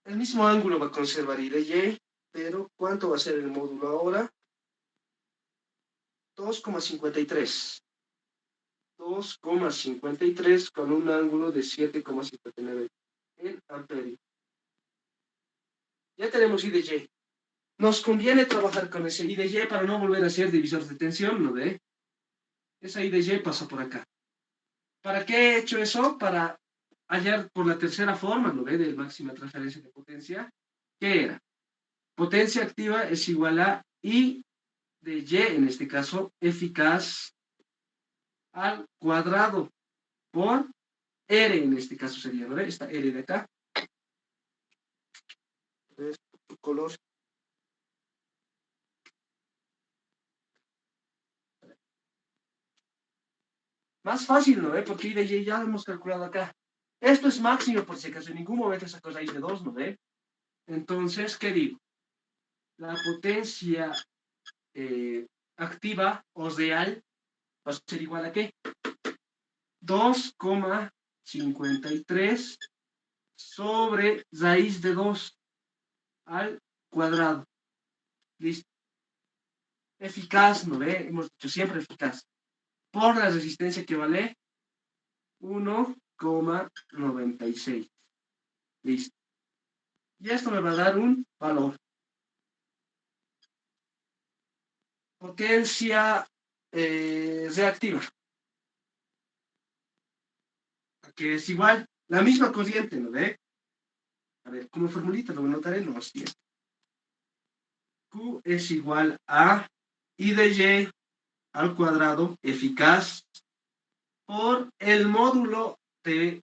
El mismo ángulo va a conservar I de Y, pero ¿cuánto va a ser el módulo ahora? 2,53. 2,53 con un ángulo de 7,59 en amperio. Ya tenemos I de Y. Nos conviene trabajar con ese I de Y para no volver a ser divisor de tensión, ¿no ve? Esa I de Y pasa por acá. ¿Para qué he hecho eso? Para hallar por la tercera forma, ¿no ve? De máxima transferencia de potencia. ¿Qué era? Potencia activa es igual a I de Y, en este caso, eficaz al cuadrado por R, en este caso sería, ¿no ve? Esta R de acá. ¿Ves? Tu color. Más fácil, ¿no ve? Porque I de Y ya lo hemos calculado acá. Esto es máximo, por si acaso, en ningún momento esa cosa I de 2, ¿no ve? Entonces, ¿qué digo? La potencia activa o real va a ser igual a ¿qué? 2,53 sobre raíz de 2 al cuadrado. ¿Listo? Eficaz, ¿no ve? Hemos dicho siempre eficaz. Por la resistencia que vale 1,96. Listo. Y esto me va a dar un valor. Potencia reactiva. Que es igual, la misma corriente, ¿no ve? A ver, como formulita lo anotaré, no, así es. Q es igual a I de Y al cuadrado eficaz por el módulo de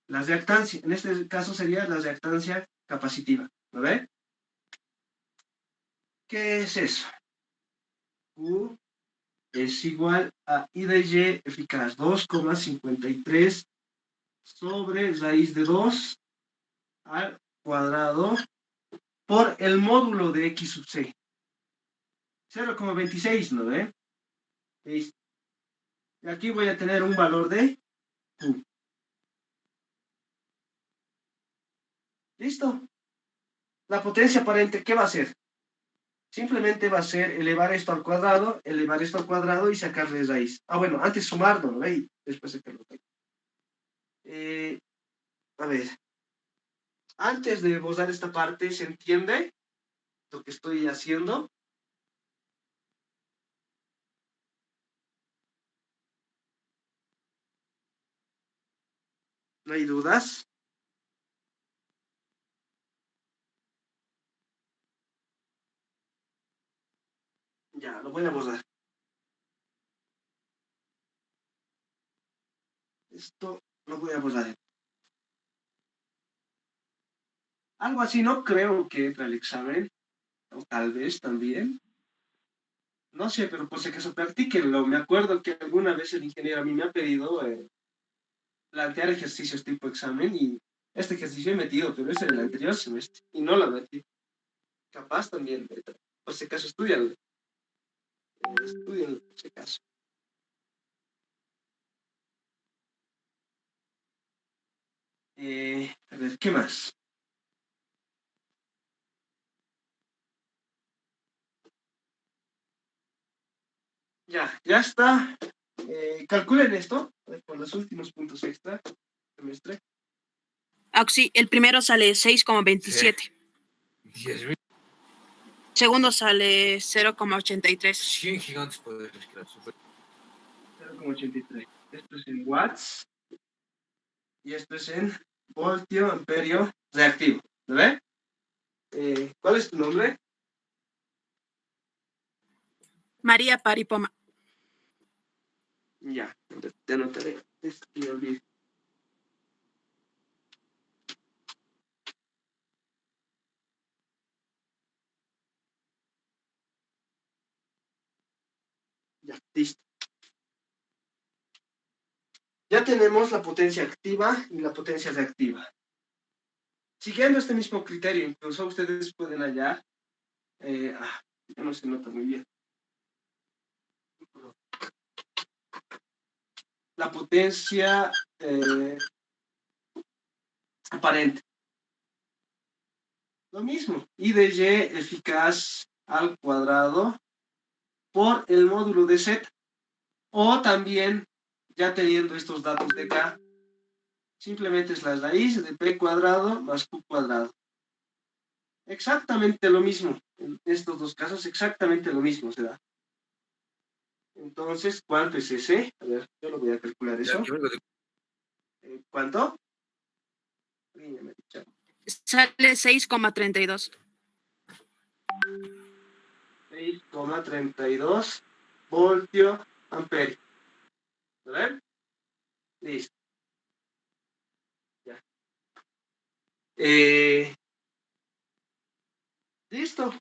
la reactancia. En este caso sería la reactancia capacitiva. ¿Lo ve? ¿Qué es eso? Q es igual a I de Y eficaz 2,53 sobre raíz de 2 al cuadrado por el módulo de X sub C. 0,26, ¿no ve? Y aquí voy a tener un valor de Q. ¿Listo? La potencia aparente, ¿qué va a ser? Simplemente va a ser elevar esto al cuadrado y sacarle raíz. Ah, bueno, antes sumarlo, ¿no ve? Y después sacarlo. A ver, antes de bozar esta parte, ¿se entiende lo que estoy haciendo? ¿No hay dudas? Ya, lo voy a bozar. Esto lo voy a bozar. Algo así no creo que entre al examen, o tal vez también. No sé, pero por si acaso practíquenlo. Me acuerdo que alguna vez el ingeniero a mí me ha pedido plantear ejercicios tipo examen y este ejercicio he metido, pero es el anterior semestre y no lo metí. Capaz también, por si acaso estudian, estudian por si acaso. A ver, ¿qué más? Ya está. Calculen esto por los últimos puntos extra semestre. Sí, el primero sale 6,27. Segundo sale 0,83. 100 gigantes poder respirar. 0,83. Esto es en watts y esto es en voltio amperio reactivo. ¿Lo ve? ¿Cuál es tu nombre? María Paripoma. Ya, te anotaré. Es que me olvidé. Ya, listo. Ya tenemos la potencia activa y la potencia reactiva. Siguiendo este mismo criterio, incluso ustedes pueden hallar, ya no se nota muy bien, la potencia aparente. Lo mismo, I de Y eficaz al cuadrado por el módulo de Z. O también, ya teniendo estos datos de acá, simplemente es la raíz de P cuadrado más Q cuadrado. Exactamente lo mismo. En estos dos casos, exactamente lo mismo se da. Entonces, ¿cuánto es ese? A ver, yo lo voy a calcular eso. ¿Cuánto? Sale 6,32. 6,32 voltio amperio. ¿Verdad? Listo. Ya. Listo.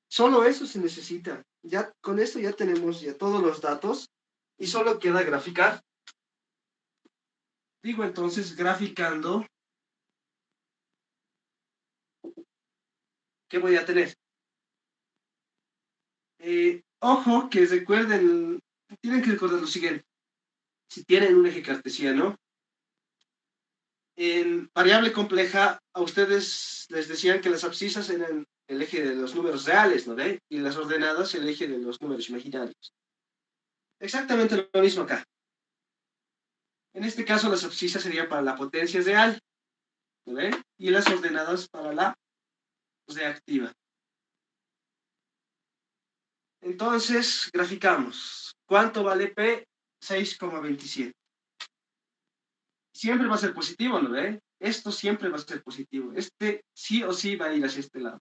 Solo eso se necesita. Ya con esto ya tenemos ya todos los datos y solo queda graficar. Digo entonces, graficando, ¿qué voy a tener? Ojo, que recuerden, tienen que recordar lo siguiente. Si tienen un eje cartesiano, en variable compleja, a ustedes les decían que las abscisas eran el eje de los números reales, ¿no ve? Y las ordenadas el eje de los números imaginarios. Exactamente lo mismo acá. En este caso, las abscisas serían para la potencia real, ¿no ve? Y las ordenadas para la reactiva. Entonces, graficamos. ¿Cuánto vale P? 6,27. Siempre va a ser positivo, ¿no ve? Esto siempre va a ser positivo. Este sí o sí va a ir hacia este lado.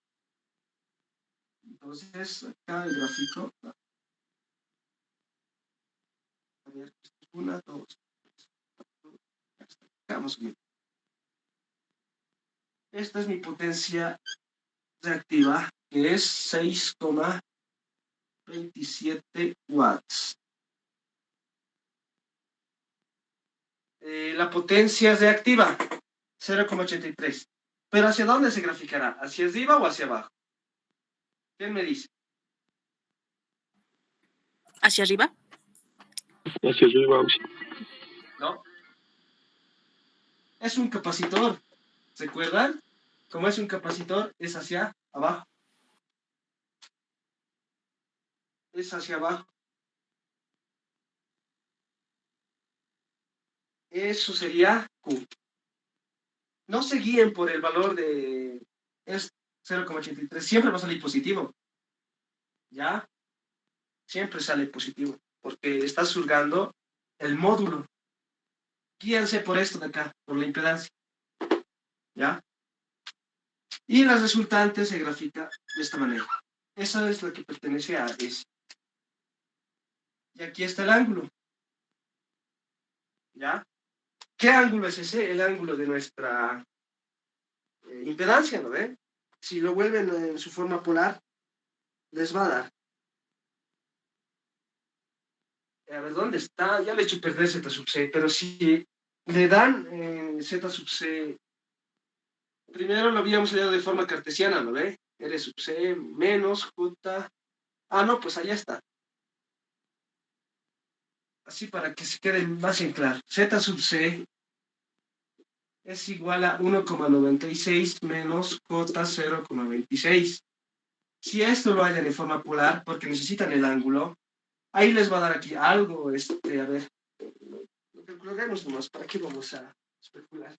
Entonces, acá el gráfico. A ver, 1, 2, 3, vamos bien. Esta es mi potencia reactiva, que es 6,27 watts. La potencia reactiva, 0,83. ¿Pero hacia dónde se graficará? ¿Hacia arriba o hacia abajo? ¿Quién me dice? ¿Hacia arriba? Hacia arriba. ¿No? Es un capacitor. ¿Se acuerdan? Como es un capacitor, es hacia abajo. Es hacia abajo. Eso sería Q. No se guíen por el valor de... Es 0,83. Siempre va a salir positivo. ¿Ya? Siempre sale positivo. Porque está surgando el módulo. Guíense por esto de acá, por la impedancia. ¿Ya? Y la resultante se grafica de esta manera. Esa es la que pertenece a S. Y aquí está el ángulo. ¿Ya? ¿Qué ángulo es ese? El ángulo de nuestra impedancia, ¿no ven? Si lo vuelven en su forma polar, les va a dar. A ver, ¿dónde está? Ya le he hecho perder Z sub C, pero si le dan Z sub C, primero lo habíamos leído de forma cartesiana, ¿no ve? R sub C menos J. Ah, no, pues allá está. Así para que se quede más en claro. Z sub C es igual a 1,96 menos J 0,26. Si esto lo hallan en forma polar, porque necesitan el ángulo, ahí les va a dar aquí algo, a ver, lo calcularemos nomás, ¿para qué vamos a especular?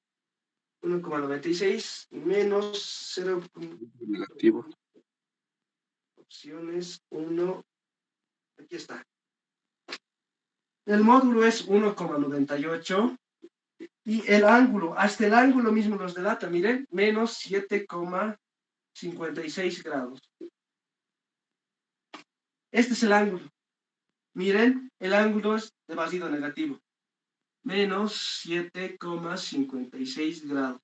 1,96 menos 0. Negativo. Opciones 1, aquí está. El módulo es 1,98 y el ángulo, hasta el ángulo mismo nos delata, miren, menos 7,56 grados. Este es el ángulo. Miren, el ángulo es de basido negativo. Menos 7,56 grados.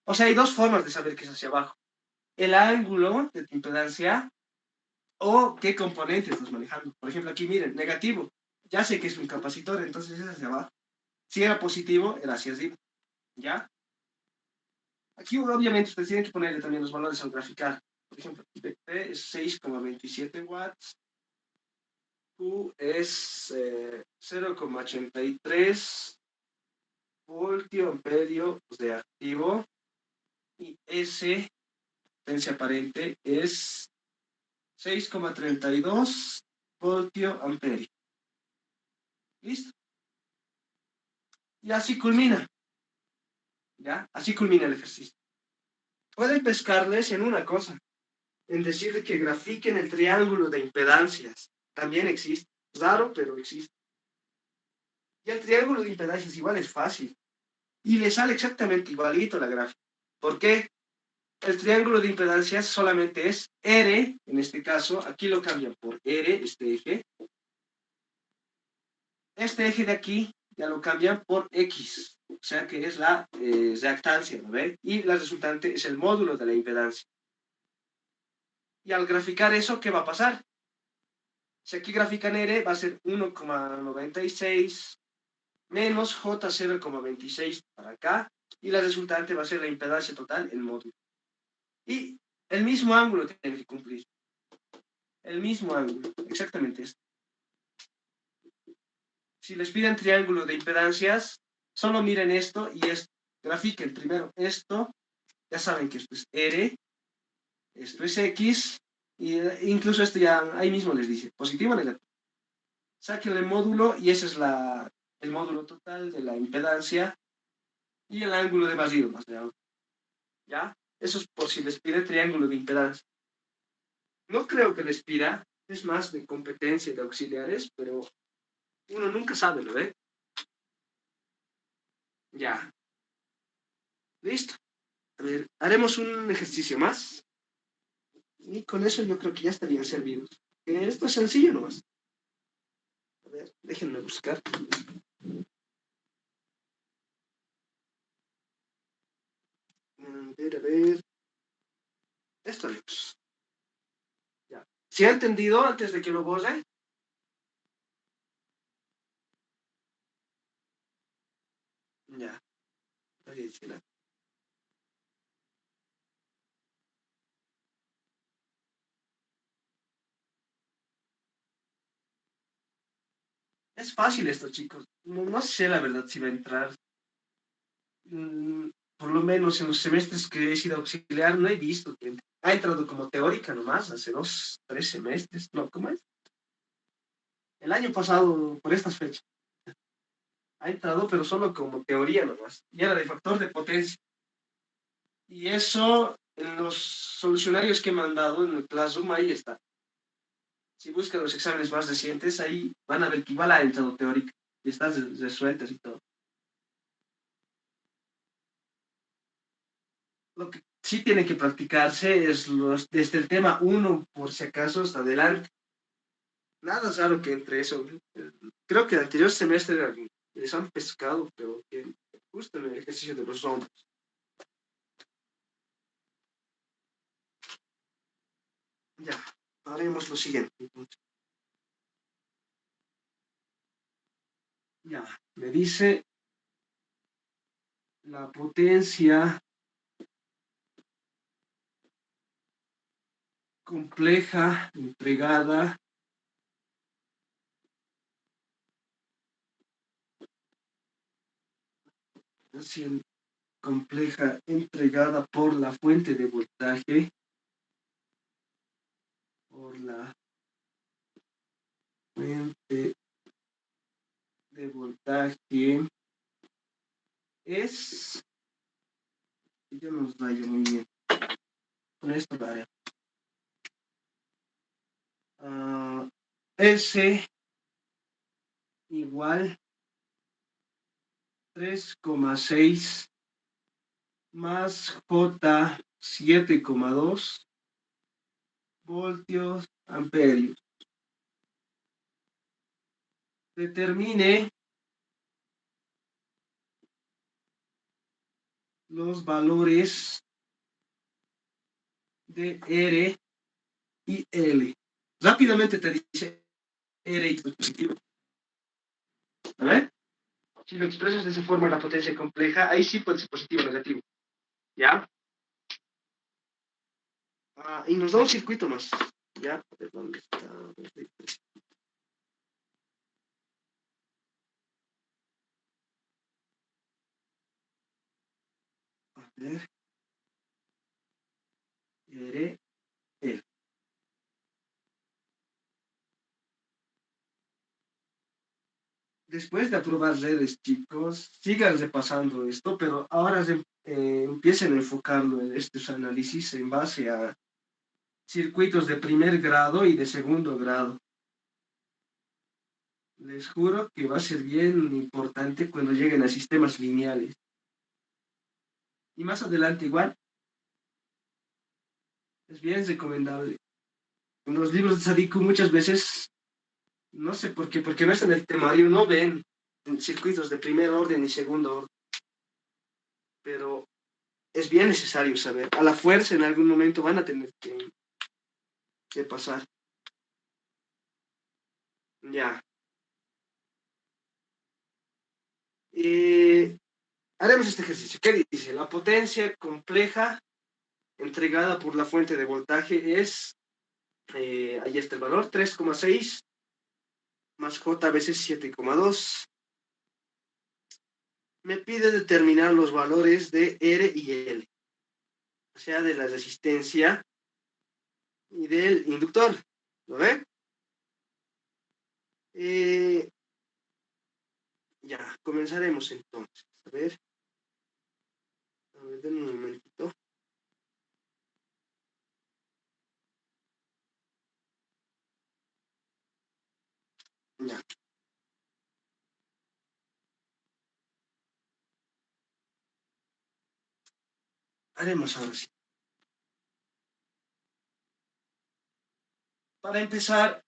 O sea, hay dos formas de saber que es hacia abajo. El ángulo de tu impedancia o qué componente estás manejando. Por ejemplo, aquí miren, negativo. Ya sé que es un capacitor, entonces es hacia abajo. Si era positivo, era hacia arriba. ¿Ya? Aquí obviamente ustedes tienen que ponerle también los valores al graficar. Por ejemplo, P es 6,27 watts. Q es 0,83 voltio amperio de activo. Y S, potencia aparente, es 6,32 voltio amperio. ¿Listo? Y así culmina. ¿Ya? Así culmina el ejercicio. Pueden pescarles en una cosa, en decirle que grafiquen el triángulo de impedancias. También existe. Raro, pero existe. Y el triángulo de impedancias igual es fácil. Y le sale exactamente igualito la gráfica. ¿Por qué? El triángulo de impedancias solamente es R, en este caso, aquí lo cambian por R, este eje. Este eje de aquí ya lo cambian por X, o sea que es la reactancia, ¿no ve? Y la resultante es el módulo de la impedancia. Y al graficar eso, ¿qué va a pasar? Si aquí grafican R, va a ser 1,96 menos J 0,26 para acá, y la resultante va a ser la impedancia total, el módulo. Y el mismo ángulo tiene que cumplir. El mismo ángulo, exactamente esto. Si les piden triángulo de impedancias, solo miren esto y esto. Grafiquen primero esto. Ya saben que esto es R, esto es X, e incluso esto ya ahí mismo les dice, positivo o negativo. Saquen el módulo y ese es el módulo total de la impedancia y el ángulo de vacío. ¿Ya? Eso es por si les pide triángulo de impedancia. No creo que les pida, es más de competencia de auxiliares, pero uno nunca sabe, ¿lo ve? Ya. Listo. A ver, haremos un ejercicio más. Y con eso yo creo que ya estarían servidos. Esto es sencillo nomás. A ver, déjenme buscar. A ver. Esto haremos. Ya. ¿Se ha entendido antes de que lo borre? Ya. Es fácil esto, chicos. No sé la verdad si va a entrar. Por lo menos en los semestres que he sido auxiliar, no he visto que ha entrado como teórica nomás, hace 2, 3 semestres. No, ¿cómo es? El año pasado, por estas fechas, ha entrado, pero solo como teoría nomás. Y era de factor de potencia. Y eso, en los solucionarios que he mandado en el Classroom, ahí está. Si buscan los exámenes más recientes, ahí van a ver que igual ha entrado teórica. Y está resueltas y todo. Lo que sí tiene que practicarse es desde el tema 1, por si acaso, hasta adelante. Nada raro que entre eso. Creo que el anterior semestre les han pescado, pero que justo en el ejercicio de los hombros. Ya, haremos lo siguiente. Ya, me dice la potencia compleja entregada compleja entregada por la fuente de voltaje, por la fuente de voltaje es, yo no rayo muy bien, con esto la S igual 3,6 más J 7,2 voltios amperios. determine los valores de R y L. Rápidamente te dice R y positivo. A ver, si lo expresas de esa forma la potencia compleja, ahí sí puede ser positivo o negativo. ¿Ya? Y nos da un circuito más. ¿Ya? A ver, ¿dónde está? A ver. R, L. Después de aprobar redes, chicos, sigan repasando esto, pero ahora empiecen a enfocarlo en estos análisis en base a circuitos de primer grado y de segundo grado. Les juro que va a ser bien importante cuando lleguen a sistemas lineales. Y más adelante igual, es bien recomendable. En los libros de Sadiku muchas veces, no sé por qué, porque no es en el temario, no ven circuitos de primer orden y segundo orden. Pero es bien necesario saber. A la fuerza en algún momento van a tener que pasar. Ya. Haremos este ejercicio. ¿Qué dice? La potencia compleja entregada por la fuente de voltaje es, ahí está el valor, 3,6 más J veces 7,2. Me pide determinar los valores de R y L, o sea, de la resistencia y del inductor. ¿Lo ven? Ya, comenzaremos entonces. A ver, denme un momentito. Ya. Haremos ahora sí. Para empezar,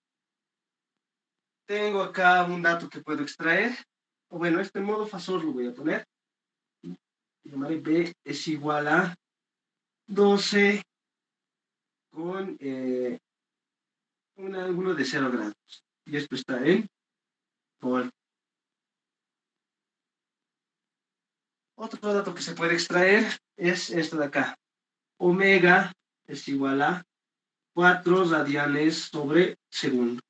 tengo acá un dato que puedo extraer. O bueno, este modo fasor lo voy a poner. Llamaré B es igual a 12 con un ángulo de 0 grados. Y esto está en volt. Otro dato que se puede extraer es esto de acá. Omega es igual a 4 radianes sobre segundo.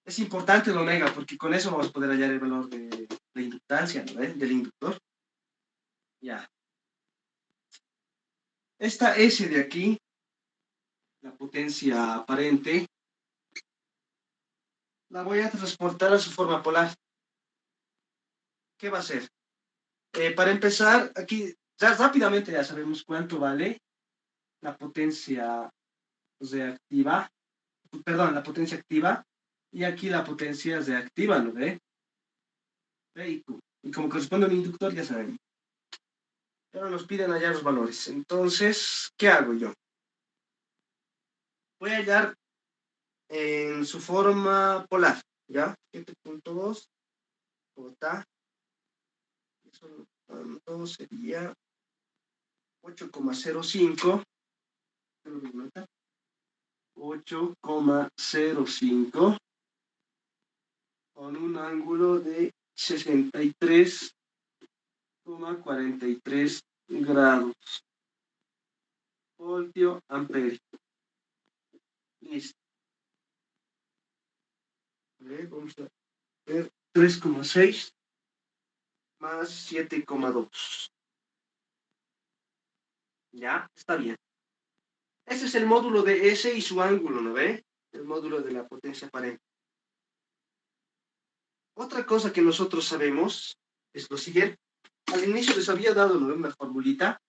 Es importante el omega porque con eso vamos a poder hallar el valor de inductancia, ¿no? Del inductor. Ya. Esta S de aquí, la potencia aparente, la voy a transportar a su forma polar. ¿Qué va a hacer? Para empezar, aquí ya rápidamente ya sabemos cuánto vale la potencia reactiva, perdón, la potencia activa, y aquí la potencia reactiva, ¿no ve? P y Q. Y como corresponde a un inductor, ya saben. Pero nos piden hallar los valores. Entonces, ¿qué hago yo? Voy a hallar en su forma polar, ¿ya? 7,2 J, eso sería 8,05, 8,05 con un ángulo de 63,43 grados. Voltio amperio. Listo. Vamos a ver 3,6 más 7,2. Ya, está bien. Ese es el módulo de S y su ángulo, ¿no ve? El módulo de la potencia aparente. Otra cosa que nosotros sabemos es lo siguiente. Al inicio les había dado, ¿no ve? Una formulita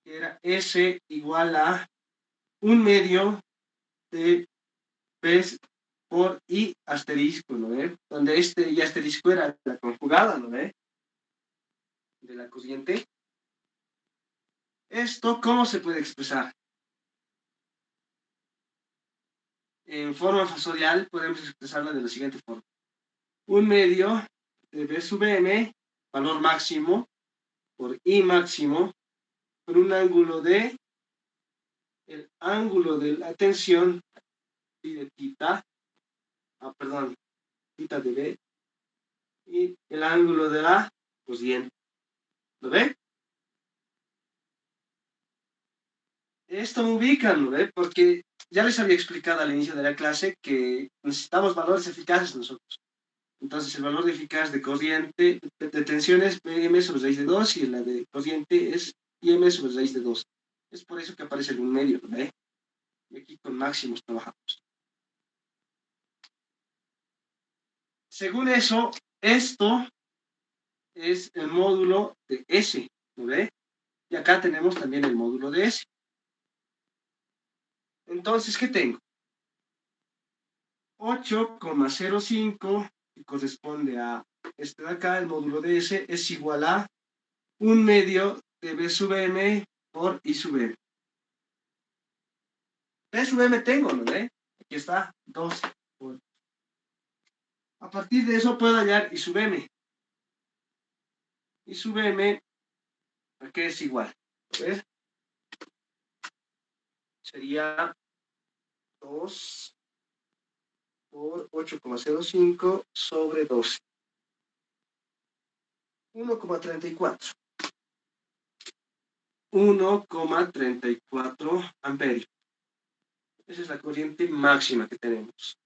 que era S igual a 1/2 de P por I asterisco, ¿no ve? Donde este y asterisco era la conjugada, ¿no ve? De la corriente. ¿Esto cómo se puede expresar? en forma fasorial podemos expresarla de la siguiente forma. 1/2 de B sub m, valor máximo, por I máximo, con un ángulo de, el ángulo de la tensión, y de tita, tita de B, y el ángulo de la cosiente. ¿Lo ve? Esto me ubican, ¿no ve? Porque ya les había explicado al inicio de la clase que necesitamos valores eficaces nosotros. Entonces, el valor de eficaz de corriente de tensión es M sobre raíz de 2 y la de corriente es IM sobre raíz de 2. Es por eso que aparece el 1/2, ¿no ve? Y aquí con máximos trabajamos. Según eso, esto es el módulo de S, ¿no ve? Y acá tenemos también el módulo de S. Entonces, ¿qué tengo? 8,05, que corresponde a este de acá, el módulo de S, es igual a 1/2 de B sub m por I sub m. B sub m tengo, ¿no ve? Aquí está, 12. A partir de eso puedo hallar I sub m. I sub m, ¿a qué es igual? A ver. Sería 2 por 8,05 sobre 12. 1,34. 1,34 amperios. Esa es la corriente máxima que tenemos.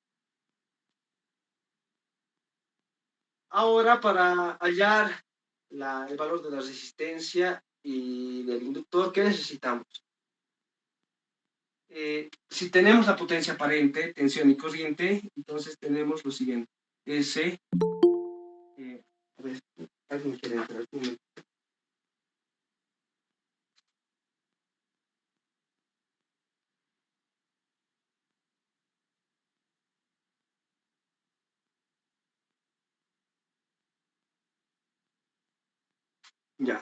Ahora, para hallar el valor de la resistencia y del inductor, ¿qué necesitamos? Si tenemos la potencia aparente, tensión y corriente, entonces tenemos lo siguiente. S, a ver, ¿alguien quiere entrar? Un momento. Ya.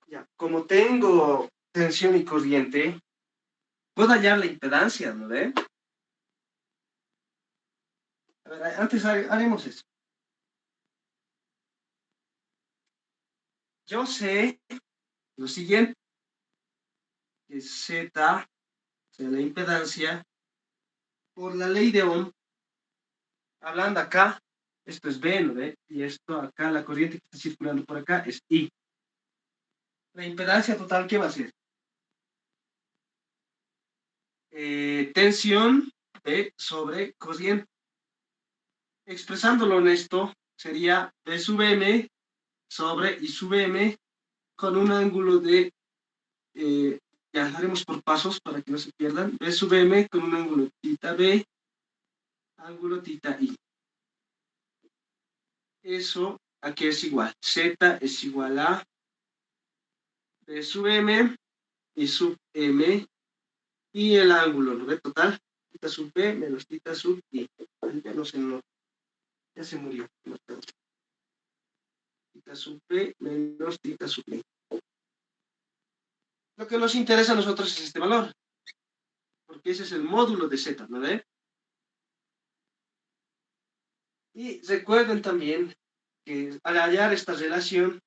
Ya. Como tengo tensión y corriente, puedo hallar la impedancia, ¿no ve? A ver, antes haremos eso. Yo sé lo siguiente, que Z, o sea, la impedancia, por la ley de Ohm, hablando acá, esto es B, ¿no ve? Y esto acá, la corriente que está circulando por acá es I. La impedancia total, ¿qué va a ser? Tensión B sobre corriente. Expresándolo en esto, sería B sub M sobre I sub M con un ángulo de, ya haremos por pasos para que no se pierdan, B sub M con un ángulo tita B, ángulo tita I. Eso aquí es igual, Z es igual a B sub M y sub M y el ángulo, ¿no ve? Total, tita sub B menos tita sub I. Ya no se nota, ya se murió. Tita sub B menos tita sub I. Lo que nos interesa a nosotros es este valor, porque ese es el módulo de Z, ¿no ve? Y recuerden también que al hallar esta relación,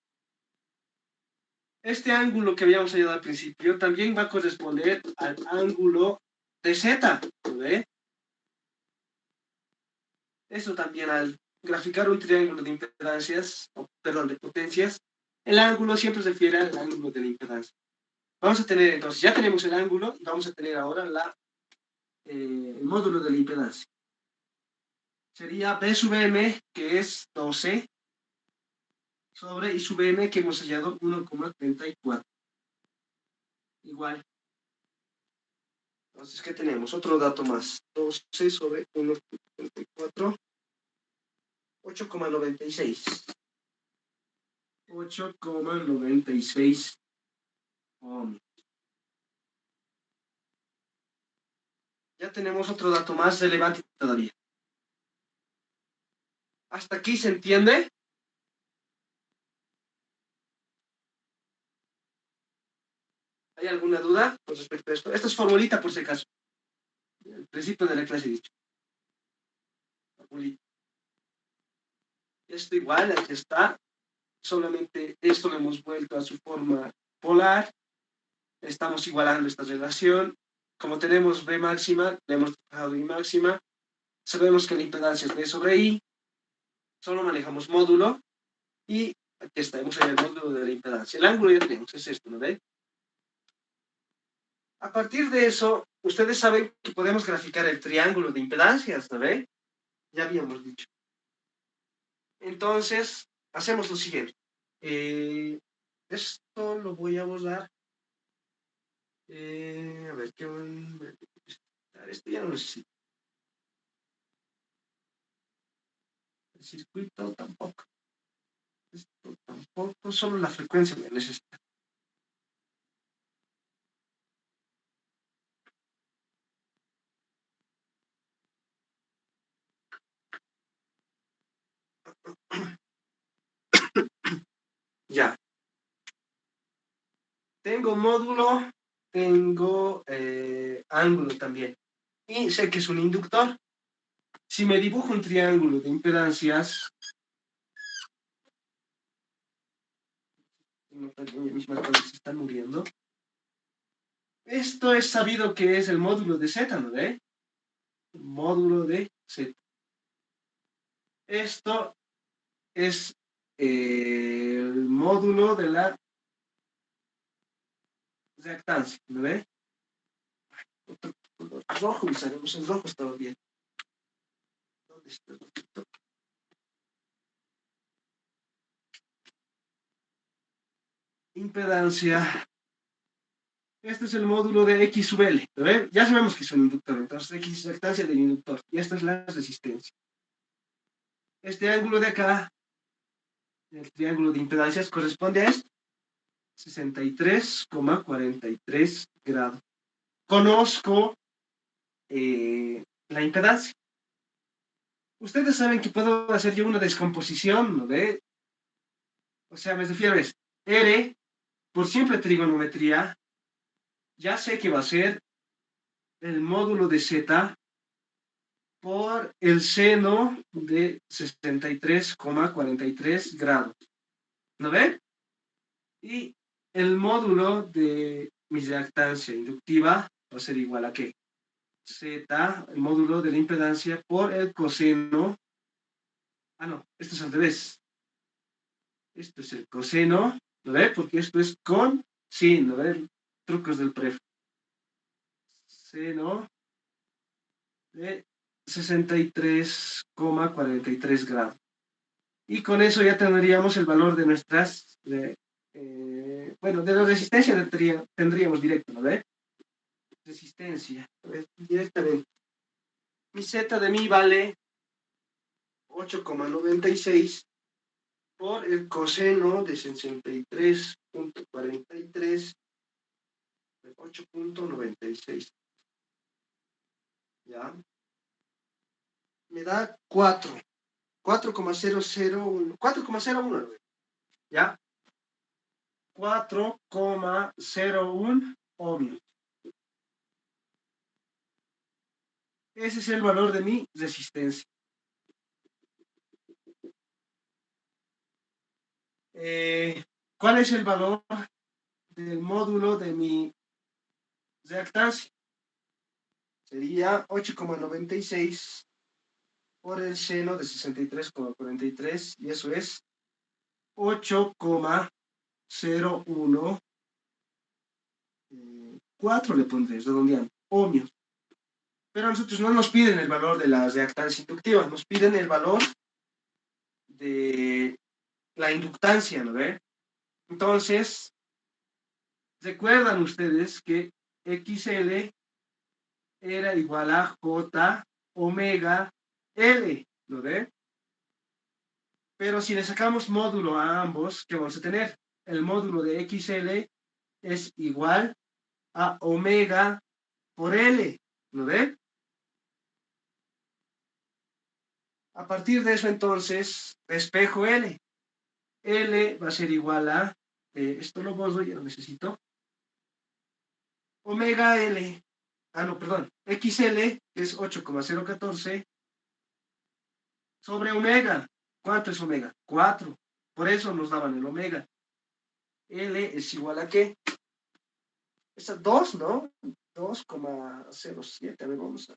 este ángulo que habíamos hallado al principio también va a corresponder al ángulo de Z, ¿no ve? Eso también al graficar un triángulo de impedancias, perdón, de potencias, el ángulo siempre se refiere al ángulo de la impedancia. Vamos a tener, entonces, ya tenemos el ángulo y vamos a tener ahora el módulo de la impedancia. Sería B sub M, que es 12, sobre I sub M, que hemos hallado 1,34. Igual. Entonces, ¿qué tenemos? Otro dato más. 12 sobre 1,34. 8,96. 8,96 ohms. Ya tenemos otro dato más relevante todavía. ¿Hasta aquí se entiende? ¿Hay alguna duda con respecto a esto? Esto es formulita por si acaso. El principio de la clase he dicho. Formulita. Esto igual, aquí está. Solamente esto lo hemos vuelto a su forma polar. Estamos igualando esta relación. Como tenemos B máxima, le hemos dejado I máxima. Sabemos que la impedancia es B sobre I. Solo manejamos módulo. Y aquí está, hemos en el módulo de la impedancia. El ángulo ya tenemos, es esto, ¿no ve? A partir de eso, ustedes saben que podemos graficar el triángulo de impedancias, ¿no ve? Ya habíamos dicho. Entonces, hacemos lo siguiente. Esto lo voy a borrar. A ver, ¿qué voy a... Esto ya no lo necesito. El circuito tampoco. Esto tampoco, solo la frecuencia me necesita. Ya. Tengo módulo, tengo ángulo también. Y sé que es un inductor. Si me dibujo un triángulo de impedancias, mis marcadores se están muriendo. Esto es sabido que es el módulo de Z, ¿no ve? Módulo de Z. Esto es el módulo de la reactancia, ¿no ve? Otro color rojo, usaremos el rojo, estaba bien. ¿Dónde está el rojito? Impedancia. Este es el módulo de X sub L, ¿no ve? Ya sabemos que es un inductor, entonces X es reactancia del inductor, y esta es la resistencia. Este ángulo de acá, el triángulo de impedancias, corresponde a esto. 63,43 grados. Conozco la impedancia. Ustedes saben que puedo hacer yo una descomposición, ¿no ve? O sea, me refiero a esto. R, por simple trigonometría, ya sé que va a ser el módulo de Z por el seno de 63,43 grados. ¿No ve? Y el módulo de mi reactancia inductiva va a ser igual a ¿qué? Z, el módulo de la impedancia por el coseno. Ah, no, esto es al revés. Esto es el coseno, ¿lo ve? Porque esto es con sin, ¿lo ve? Trucos del pref. Seno de 63,43 grados. Y con eso ya tendríamos el valor de nuestras, bueno, de la resistencia tendríamos directo, ¿no ve? Resistencia, directamente. Mi Z de mi vale 8,96 por el coseno de 63,43 de 8,96. ¿Ya? Me da 4,001, 4,01, ¿ya? 4,01 ohmios. Ese es el valor de mi resistencia. ¿Cuál es el valor del módulo de mi reactancia? Sería 8,96 por el seno de 63,43 y eso es 8,01 4 le pondré, redondeando, ohmios. Pero a nosotros no nos piden el valor de la reactancia inductiva, nos piden el valor de la inductancia, ¿no ve? Entonces, recuerdan ustedes que XL era igual a J omega L, ¿lo ve? Pero si le sacamos módulo a ambos, ¿qué vamos a tener? El módulo de XL es igual a omega por L, ¿lo ve? A partir de eso, entonces, espejo L. L va a ser igual a, esto lo borro, ya lo necesito. omega L, no, perdón, XL, que es 8,014, sobre omega. ¿Cuánto es omega? 4. Por eso nos daban el omega. L es igual a ¿qué? Es a 2, ¿no? 2,07. A ver, vamos a...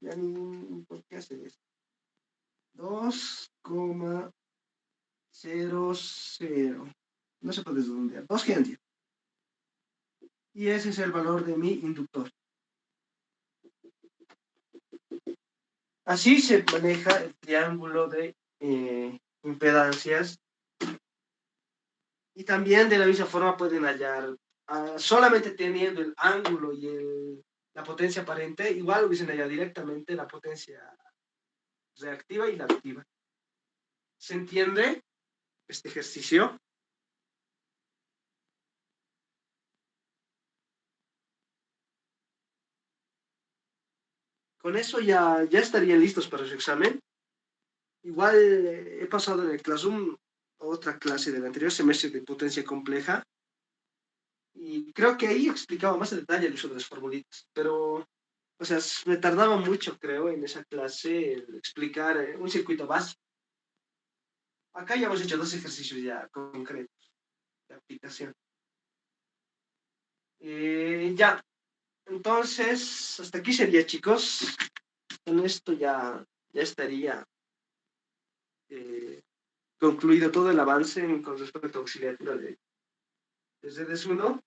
Ya ni por qué hace esto. 2,00. No se puede redondear. 2 Henry. Y ese es el valor de mi inductor. Así se maneja el triángulo de impedancias. Y también de la misma forma pueden hallar, solamente teniendo el ángulo y la potencia aparente, igual hubiesen hallado directamente la potencia reactiva y la activa. ¿Se entiende este ejercicio? Con eso ya estarían listos para su examen. Igual he pasado en el Classroom otra clase del anterior semestre de potencia compleja y creo que ahí explicaba más en detalle el uso de las formulitas, pero, o sea, me tardaba mucho, creo, en esa clase el explicar un circuito básico. Acá ya hemos hecho 2 ejercicios ya concretos de aplicación. Ya, entonces, hasta aquí sería, chicos. Con esto ya estaría concluido todo el avance con respecto a auxiliatura de redes 1.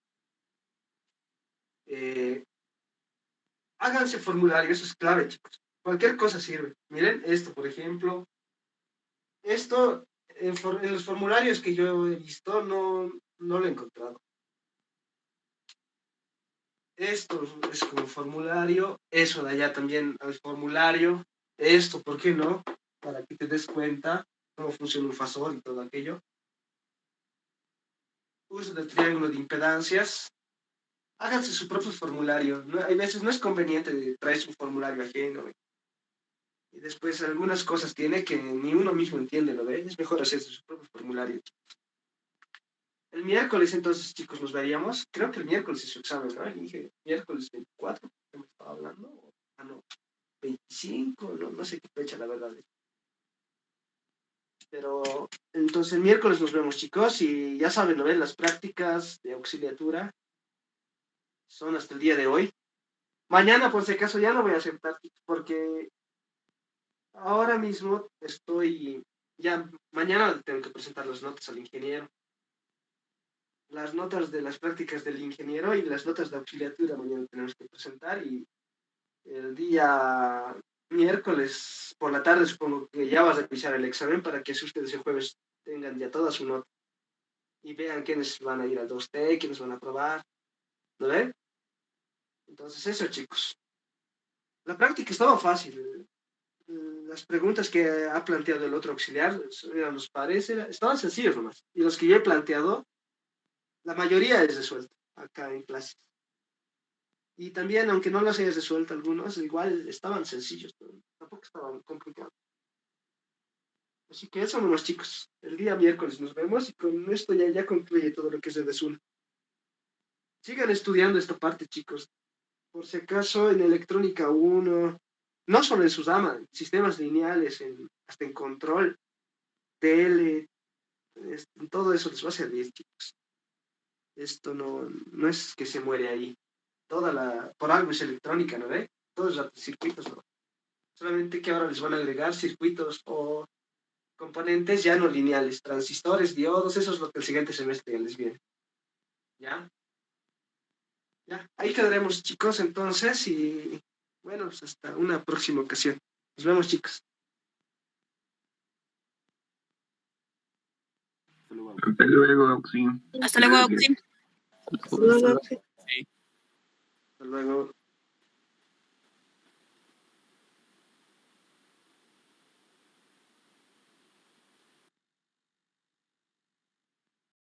Háganse formulario, eso es clave, chicos. Cualquier cosa sirve. Miren esto, por ejemplo. Esto, en los formularios que yo he visto, no lo he encontrado. Esto es como formulario. Eso de allá también al formulario. Esto, ¿por qué no? Para que te des cuenta cómo funciona un fasor y todo aquello. Uso del triángulo de impedancias. Háganse su propio formulario. ¿No? Hay veces no es conveniente traer su formulario ajeno. Y después algunas cosas tiene que ni uno mismo entiende, ¿lo ven? Es mejor hacerse su propio formulario. El miércoles, entonces, chicos, nos veríamos. Creo que el miércoles es su examen, ¿no? Dije, miércoles 24, ¿qué me estaba hablando? No, 25, no sé qué fecha, la verdad. Pero, entonces, el miércoles nos vemos, chicos, y ya saben, ¿no ven? Las prácticas de auxiliatura son hasta el día de hoy. Mañana, por si acaso, ya no voy a aceptar, porque ahora mismo ya mañana tengo que presentar las notas al ingeniero. Las notas de las prácticas del ingeniero y las notas de auxiliatura mañana tenemos que presentar y el día miércoles por la tarde supongo que ya vas a revisar el examen para que ustedes el jueves tengan ya toda su nota y vean quiénes van a ir al 2T, quiénes van a aprobar, ¿no ven? Entonces eso, chicos. La práctica estaba fácil. Las preguntas que ha planteado el otro auxiliar eran los pares, estaban sencillos nomás. Y los que yo he planteado, la mayoría es resuelta acá en clases. Y también, aunque no los hayas resuelto algunos, igual estaban sencillos, pero tampoco estaban complicados. Así que eso nomás, chicos. El día miércoles nos vemos y con esto ya concluye todo lo que es de Desuna. Sigan estudiando esta parte, chicos. Por si acaso, en electrónica 1, no solo en Susama, sistemas lineales, hasta en control, tele, todo eso les va a servir, chicos. Esto no es que se muere ahí. Por algo es electrónica, ¿no ve? Todos los circuitos, ¿no? Solamente que ahora les van a agregar circuitos o componentes ya no lineales, transistores, diodos, eso es lo que el siguiente semestre ya les viene. ¿Ya? Ya, ahí quedaremos, chicos, entonces, y bueno, pues hasta una próxima ocasión. Nos vemos, chicos. Hasta luego, Auxin. Hasta luego, Agustín. Hasta luego.